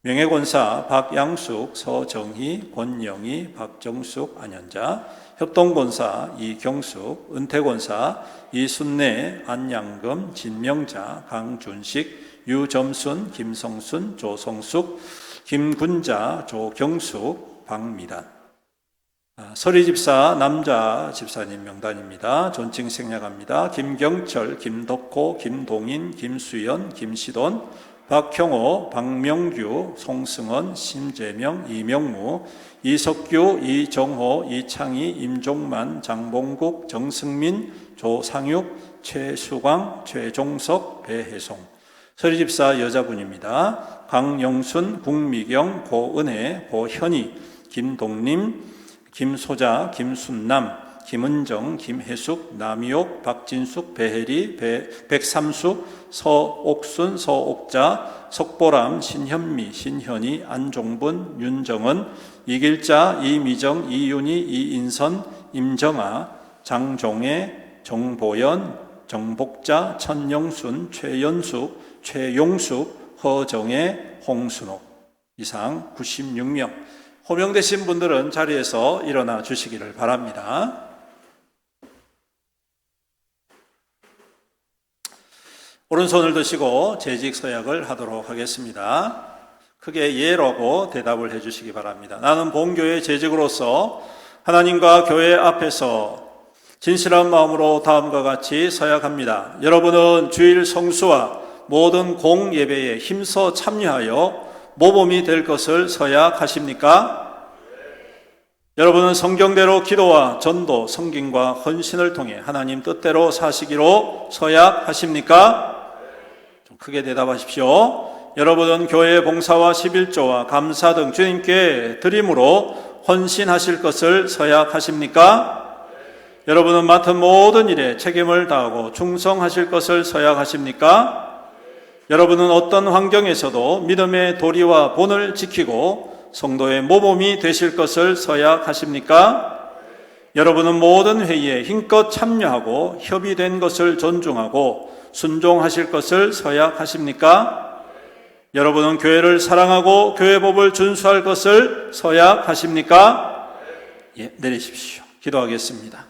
A: 명예권사 박양숙, 서정희, 권영희, 박정숙, 안현자, 협동권사 이경숙, 은퇴권사 이순례, 안양금, 진명자, 강준식, 유점순, 김성순, 조성숙, 김군자, 조경숙, 박미란. 서리집사 남자 집사님 명단입니다. 존칭 생략합니다. 김경철, 김덕호, 김동인, 김수연, 김시돈, 박형호, 박명규, 송승헌, 심재명, 이명무, 이석규, 이정호, 이창희, 임종만, 장봉국, 정승민, 조상육, 최수광, 최종석, 배혜송. 서리집사 여자분입니다. 강영순, 국미경, 고은혜, 고현희, 김동림, 김소자, 김순남, 김은정, 김혜숙, 남이옥, 박진숙, 배혜리, 백삼수, 서옥순, 서옥자, 석보람, 신현미, 신현희, 안종분, 윤정은, 이길자, 이미정, 이윤희, 이인선, 임정아, 장종애, 정보연, 정복자, 천영순, 최연숙, 최용숙, 허정애, 홍순옥. 이상 96명. 호명되신 분들은 자리에서 일어나 주시기를 바랍니다. 오른손을 드시고 재직 서약을 하도록 하겠습니다. 크게 예라고 대답을 해 주시기 바랍니다. 나는 본교회 재직으로서 하나님과 교회 앞에서 진실한 마음으로 다음과 같이 서약합니다. 여러분은 주일 성수와 모든 공예배에 힘써 참여하여 모범이 될 것을 서약하십니까? 여러분은 성경대로 기도와 전도, 성김과 헌신을 통해 하나님 뜻대로 사시기로 서약하십니까? 좀 크게 대답하십시오. 여러분은 교회 봉사와 11조와 감사 등 주님께 드림으로 헌신하실 것을 서약하십니까? 여러분은 맡은 모든 일에 책임을 다하고 충성하실 것을 서약하십니까? 여러분은 어떤 환경에서도 믿음의 도리와 본을 지키고 성도의 모범이 되실 것을 서약하십니까? 여러분은 모든 회의에 힘껏 참여하고 협의된 것을 존중하고 순종하실 것을 서약하십니까? 여러분은 교회를 사랑하고 교회법을 준수할 것을 서약하십니까? 예, 내리십시오. 기도하겠습니다.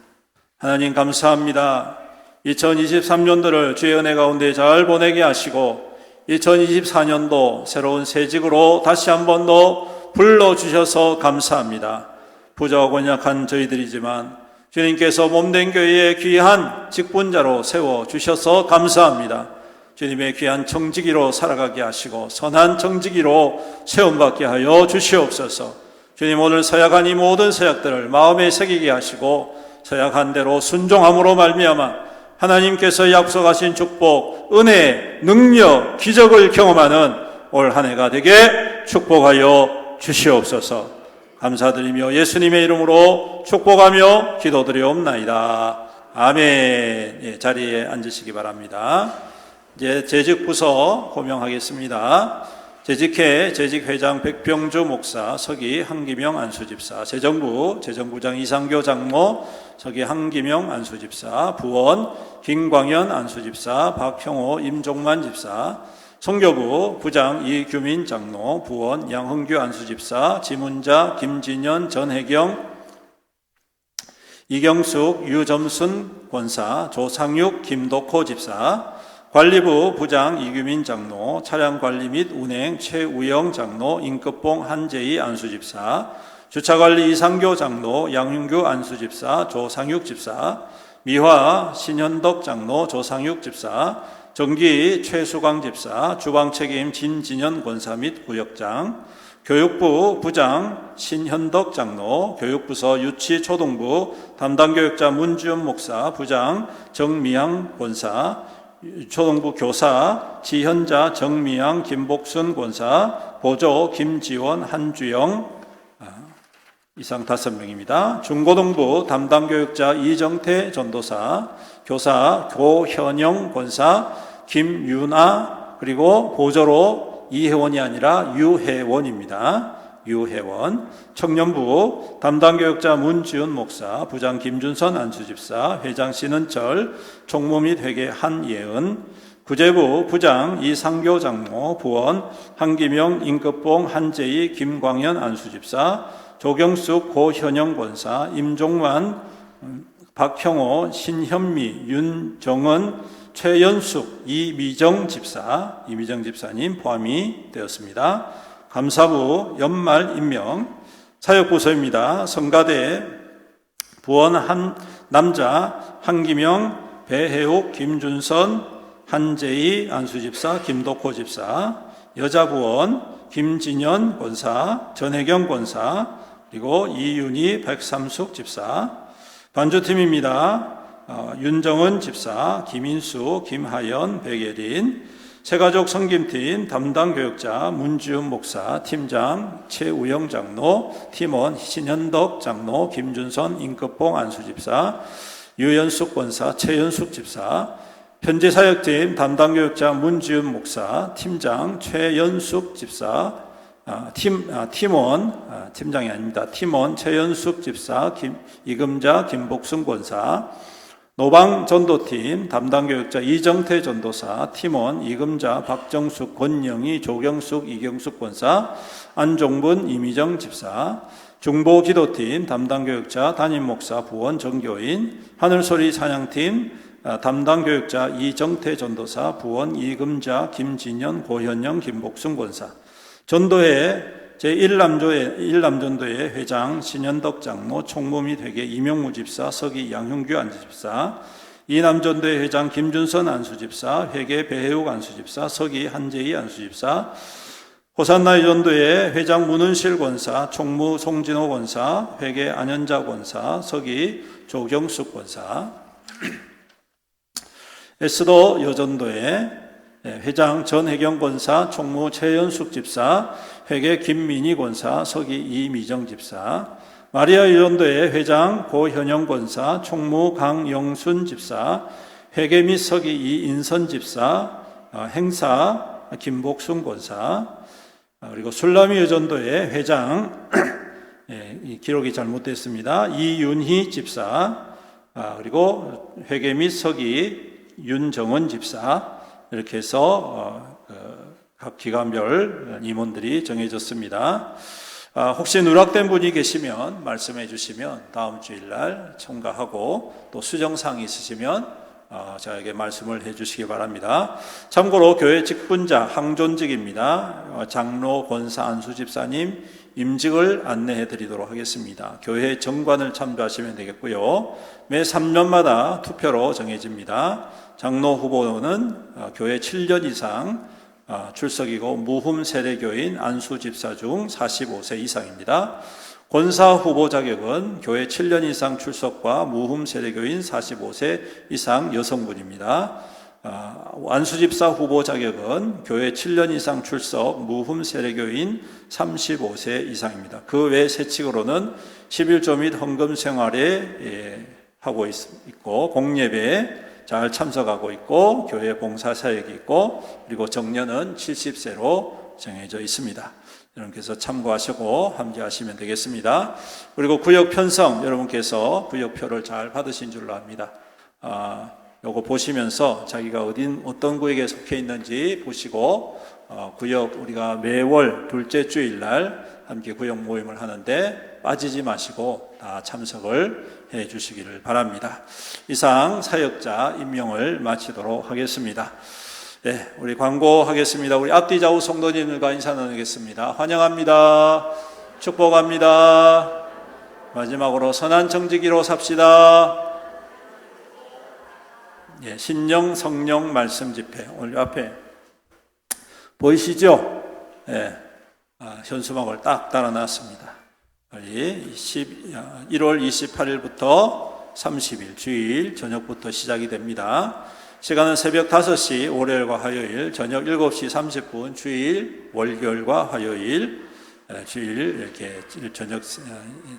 A: 하나님 감사합니다. 2023년도를 주의 은혜 가운데 잘 보내게 하시고 2024년도 새로운 새직으로 다시 한 번 더 불러주셔서 감사합니다. 부자와 곤약한 저희들이지만 주님께서 몸된 교회에 귀한 직분자로 세워주셔서 감사합니다. 주님의 귀한 청지기로 살아가게 하시고 선한 청지기로 세움받게 하여 주시옵소서. 주님 오늘 서약한 이 모든 서약들을 마음에 새기게 하시고 서약한 대로 순종함으로 말미암아 하나님께서 약속하신 축복, 은혜, 능력, 기적을 경험하는 올 한 해가 되게 축복하여 주시옵소서. 감사드리며 예수님의 이름으로 축복하며 기도드리옵나이다. 아멘. 예, 자리에 앉으시기 바랍니다. 이제 재직부서 호명하겠습니다. 재직회 재직회장 백병주 목사, 서기 한기명 안수집사, 재정부장 이상교 장모, 서기 한기명 안수집사, 부원 김광현 안수집사, 박형호 임종만 집사, 성교부 부장 이규민 장로, 부원 양흥규 안수집사, 지문자 김진현 전혜경, 이경숙 유점순 권사, 조상육 김덕호 집사, 관리부 부장 이규민 장로, 차량관리 및 운행 최우영 장로, 인급봉 한재희 안수집사, 주차관리 이상교 장로, 양윤규 안수집사, 조상육 집사, 미화 신현덕 장로, 조상육 집사, 정기 최수광 집사, 주방책임 진진현 권사 및 구역장, 교육부 부장 신현덕 장로, 교육부서 유치초등부 담당교육자 문주연 목사, 부장 정미양 권사, 초등부 교사 지현자 정미양 김복순 권사, 보조 김지원 한주영, 이상 5명입니다. 중고등부 담당교육자 이정태 전도사, 교사 고현영 권사, 김윤아, 그리고 보조로 이혜원이 아니라 유혜원입니다. 유혜원. 청년부 담당교육자 문지훈 목사, 부장 김준선 안수집사, 회장 신은철, 총무 및 회계 한예은, 구제부 부장 이상교 장로, 부원 한기명, 임급봉, 한재희, 김광현 안수집사, 조경숙, 고현영 권사, 임종만, 박형호, 신현미, 윤정은, 최연숙, 이미정 집사님 포함이 되었습니다. 감사부 연말 임명, 사역부서입니다. 성가대 부원 한 남자 한기명, 배혜욱, 김준선, 한재희 안수집사, 김덕호 집사, 여자부원 김진현 권사, 전혜경 권사, 그리고 이윤희 백삼숙 집사. 반주팀입니다. 윤정은 집사, 김인수, 김하연, 백예린. 새가족 섬김팀 담당 교역자 문지훈 목사, 팀장 최우영 장로, 팀원 신현덕 장로, 김준선, 임급봉 안수집사, 유연숙 권사, 최연숙 집사. 현지사역팀 담당 교역자 문지훈 목사, 팀장 최연숙 집사, 팀장이 아닙니다. 팀원 최연숙 집사, 이금자 김복순 권사. 노방 전도팀 담당 교역자 이정태 전도사, 팀원 이금자 박정숙, 권영희, 조경숙, 이경숙 권사, 안종분, 이미정 집사. 중보 기도팀 담당 교역자 담임 목사, 부원 정교인. 하늘소리 찬양팀 담당 교역자 이정태 전도사, 부원 이금자, 김진현, 고현영, 김복순 권사. 전도회 제1남전도회 회장 신현덕 장로, 총무 및 회계 이명무 집사, 서기 양형규 안수집사. 2남전도회 회장 김준선 안수집사, 회계 배혜욱 안수집사, 서기 한재희 안수집사. 호산나이 전도회 회장 문은실 권사, 총무 송진호 권사, 회계 안현자 권사, 서기 조경숙 권사. 에스더 여전도회 회장 전혜경 권사, 총무 최연숙 집사, 회계 김민희 권사, 서기 이미정 집사. 마리아 여전도회 회장 고현영 권사, 총무 강영순 집사, 회계 및 서기 이인선 집사, 행사 김복순 권사. 그리고 술라미 여전도회 회장 기록이 잘못됐습니다. 이윤희 집사. 그리고 회계 및 서기 윤정은 집사. 이렇게 해서 각 기관별 임원들이 정해졌습니다. 혹시 누락된 분이 계시면 말씀해 주시면 다음 주일날 첨가하고, 또 수정사항이 있으시면 저에게 말씀을 해 주시기 바랍니다. 참고로 교회 직분자 항존직입니다. 장로, 권사, 안수집사님 임직을 안내해 드리도록 하겠습니다. 교회 정관을 참조하시면 되겠고요. 매 3년마다 투표로 정해집니다. 장로 후보는 교회 7년 이상 출석이고 무흠 세례교인 안수집사 중 45세 이상입니다. 권사 후보 자격은 교회 7년 이상 출석과 무흠 세례교인 45세 이상 여성분입니다. 안수집사 후보 자격은 교회 7년 이상 출석, 무흠 세례교인 35세 이상입니다. 그 외 세칙으로는 11조 및 헌금 생활에 하고 있고, 공예배에 잘 참석하고 있고, 교회 봉사 사역이 있고, 그리고 정년은 70세로 정해져 있습니다. 여러분께서 참고하시고 함께하시면 되겠습니다. 그리고 구역 편성, 여러분께서 구역표를 잘 받으신 줄로 압니다. 요거 보시면서 자기가 어떤 구역에 속해 있는지 보시고, 구역 우리가 매월 둘째 주일날 함께 구역 모임을 하는데 빠지지 마시고 다 참석을 해 주시기를 바랍니다. 이상 사역자 임명을 마치도록 하겠습니다. 네, 우리 광고하겠습니다. 우리 앞뒤 좌우 성도님들과 인사 나누겠습니다. 환영합니다. 축복합니다. 마지막으로 선한 정직이로 삽시다. 예, 신령 성령 말씀 집회 오늘 앞에 보이시죠? 예, 현수막을 딱 달아놨습니다. 1월 28일부터 30일 주일 저녁부터 시작이 됩니다. 시간은 새벽 5시 월요일과 화요일, 저녁 7시 30분 주일 월요일과 화요일, 주일 이렇게 저녁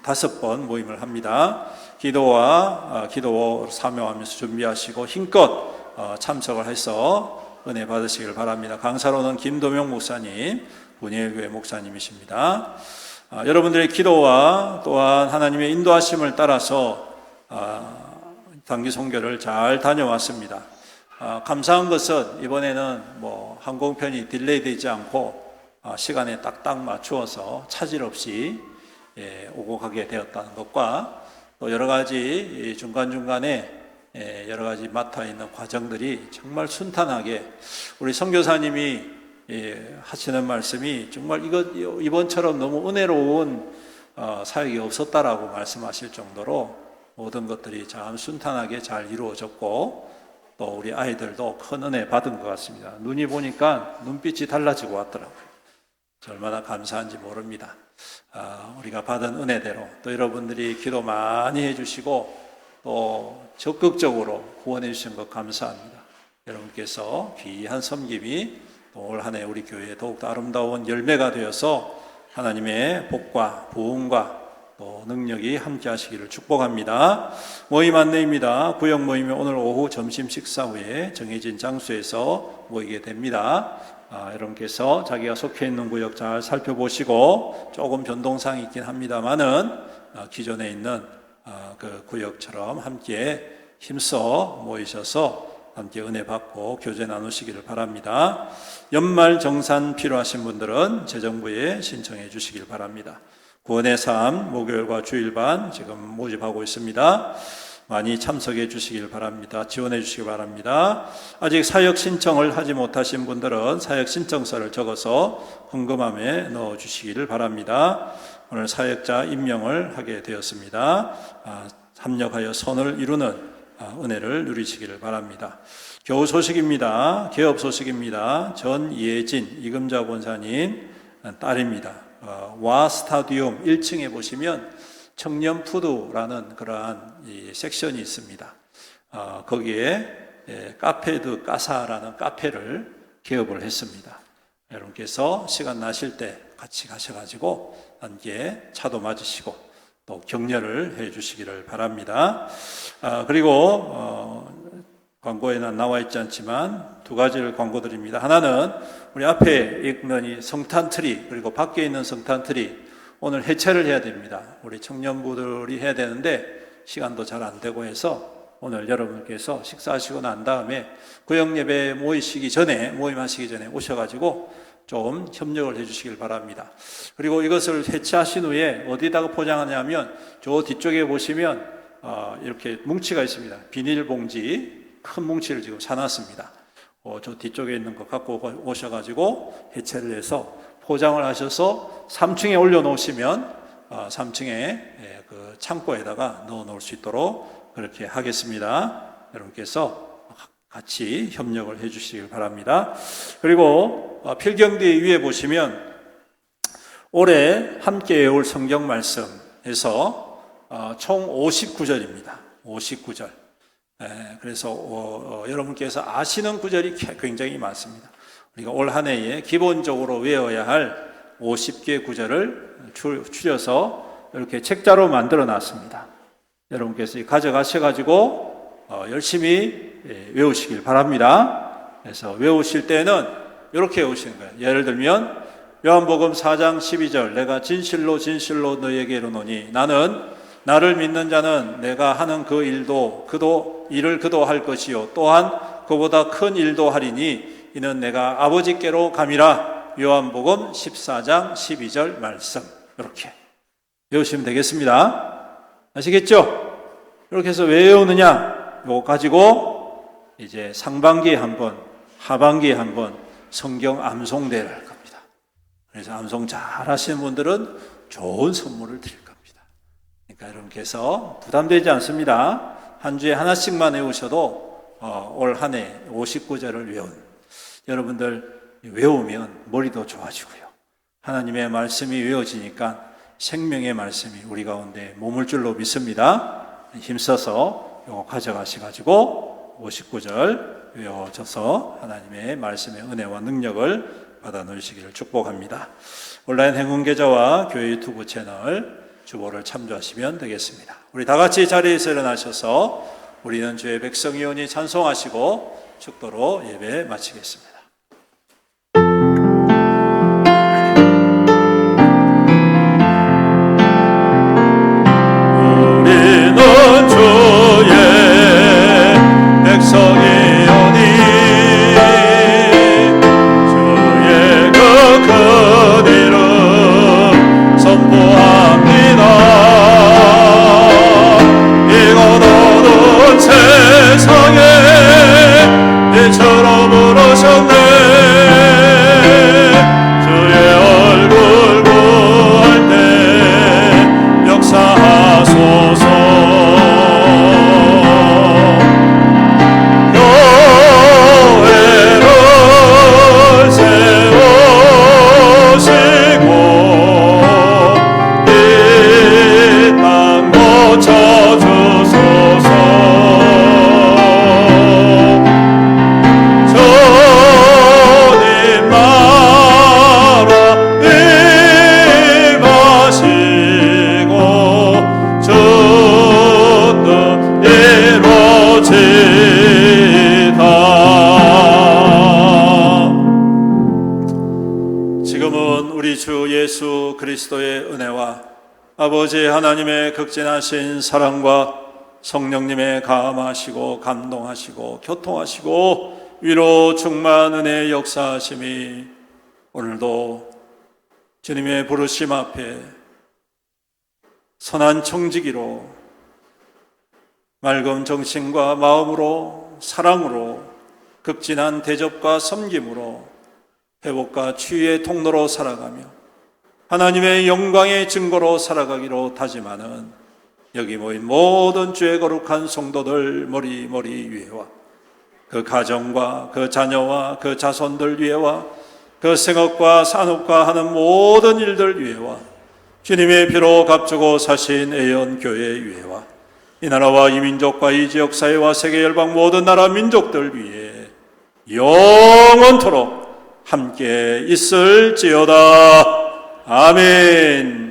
A: 5번 모임을 합니다. 기도 사명하면서 준비하시고 힘껏 참석을 해서 은혜 받으시길 바랍니다. 강사로는 김도명 목사님, 분예교회 목사님이십니다. 여러분들의 기도와 또한 하나님의 인도하심을 따라서 단기 선교를 잘 다녀왔습니다. 감사한 것은 이번에는 뭐 항공편이 딜레이 되지 않고 시간에 딱딱 맞추어서 차질 없이 오고 가게 되었다는 것과 또 여러 가지 중간중간에 여러 가지 맡아 있는 과정들이 정말 순탄하게 우리 선교사님이 하시는 말씀이 정말 이번처럼 너무 은혜로운 사역이 없었다라고 말씀하실 정도로 모든 것들이 참 순탄하게 잘 이루어졌고 또 우리 아이들도 큰 은혜 받은 것 같습니다. 눈이 보니까 눈빛이 달라지고 왔더라고요. 얼마나 감사한지 모릅니다. 우리가 받은 은혜대로 또 여러분들이 기도 많이 해주시고 또 적극적으로 후원해 주신 것 감사합니다. 여러분께서 귀한 섬김이 또 올 한 해 우리 교회에 더욱더 아름다운 열매가 되어서 하나님의 복과 부흥과 또 능력이 함께 하시기를 축복합니다. 모임 안내입니다. 구역 모임이 오늘 오후 점심 식사 후에 정해진 장소에서 모이게 됩니다. 여러분께서 자기가 속해 있는 구역 잘 살펴보시고 조금 변동사항이 있긴 합니다만은 기존에 있는 그 구역처럼 함께 힘써 모이셔서 함께 은혜 받고 교제 나누시기를 바랍니다. 연말 정산 필요하신 분들은 재정부에 신청해 주시길 바랍니다. 구원의 삶 목요일과 주일반 지금 모집하고 있습니다. 많이 참석해 주시길 바랍니다. 지원해 주시기 바랍니다. 아직 사역 신청을 하지 못하신 분들은 사역 신청서를 적어서 헌금함에 넣어 주시기를 바랍니다. 오늘 사역자 임명을 하게 되었습니다. 합력하여 선을 이루는 은혜를 누리시기를 바랍니다. 교우 소식입니다. 개업 소식입니다. 전예진 이금자 권사님 딸입니다. 와 스타디움 1층에 보시면 청년 푸드라는 그러한 섹션이 있습니다. 거기에 카페드 까사라는 카페를 개업을 했습니다. 여러분께서 시간 나실 때 같이 가셔가지고 함께 차도 맞으시고 또 격려를 해 주시기를 바랍니다. 그리고 광고에는 나와 있지 않지만 두 가지를 광고드립니다. 하나는 우리 앞에 있는 이 성탄트리 그리고 밖에 있는 성탄트리 오늘 해체를 해야 됩니다. 우리 청년부들이 해야 되는데 시간도 잘 안 되고 해서 오늘 여러분께서 식사하시고 난 다음에 구역예배 모임하시기 전에 오셔가지고 좀 협력을 해주시길 바랍니다. 그리고 이것을 해체하신 후에 어디다가 포장하냐면 저 뒤쪽에 보시면 이렇게 뭉치가 있습니다. 비닐봉지 큰 뭉치를 지금 사놨습니다. 저 뒤쪽에 있는 거 갖고 오셔가지고 해체를 해서 포장을 하셔서 3층에 올려놓으시면 3층에 그 창고에다가 넣어놓을 수 있도록 그렇게 하겠습니다. 여러분께서 같이 협력을 해 주시길 바랍니다. 그리고 필경대 위에 보시면 올해 함께 외울 성경 말씀에서 총 59절입니다. 59절. 그래서 여러분께서 아시는 구절이 굉장히 많습니다. 우리가 올 한 해에 기본적으로 외워야 할 50개 구절을 추려서 이렇게 책자로 만들어 놨습니다. 여러분께서 가져가셔가지고 열심히 외우시길 바랍니다. 그래서 외우실 때는 이렇게 외우시는 거예요. 예를 들면 요한복음 4장 12절 내가 진실로 진실로 너희에게 이르노니 나는 나를 믿는 자는 내가 하는 그 일도 그도 할 것이요 또한 그보다 큰 일도 하리니 이는 내가 아버지께로 감이라. 요한복음 14장 12절 말씀 이렇게 외우시면 되겠습니다. 아시겠죠? 이렇게 해서 왜 외우느냐? 이거 가지고 이제 상반기에 한번 하반기에 한번 성경 암송대회를 할 겁니다. 그래서 암송 잘 하시는 분들은 좋은 선물을 드릴 겁니다. 그러니까 여러분께서 부담되지 않습니다. 한 주에 하나씩만 외우셔도 올 한 해 59절을 외운 여러분들 외우면 머리도 좋아지고요. 하나님의 말씀이 외워지니까 생명의 말씀이 우리 가운데 머물 줄로 믿습니다. 힘써서 이거 가져가셔가지고 59절 외워져서 하나님의 말씀의 은혜와 능력을 받아 누리시기를 축복합니다. 온라인 행운계좌와 교회 유튜브 채널 주보를 참조하시면 되겠습니다. 우리 다 같이 자리에서 일어나셔서 우리는 주의 백성이오니 찬송하시고 축도로 예배 마치겠습니다. 우리는 주의 백성이오니 주 예수 그리스도의 은혜와 아버지 하나님의 극진하신 사랑과 성령님의 감하시고 감동하시고 교통하시고 위로 충만 은혜의 역사하심이 오늘도 주님의 부르심 앞에 선한 청지기로 맑은 정신과 마음으로 사랑으로 극진한 대접과 섬김으로 회복과 치유의 통로로 살아가며 하나님의 영광의 증거로 살아가기로 다짐하는 여기 모인 모든 주의 거룩한 성도들 머리 위에와 그 가정과 그 자녀와 그 자손들 위에와 그 생업과 산업과 하는 모든 일들 위에와 주님의 피로 값주고 사신 애연교회 위에와 이 나라와 이 민족과 이 지역 사회와 세계 열방 모든 나라 민족들 위에 영원토록 함께 있을지어다. 아멘.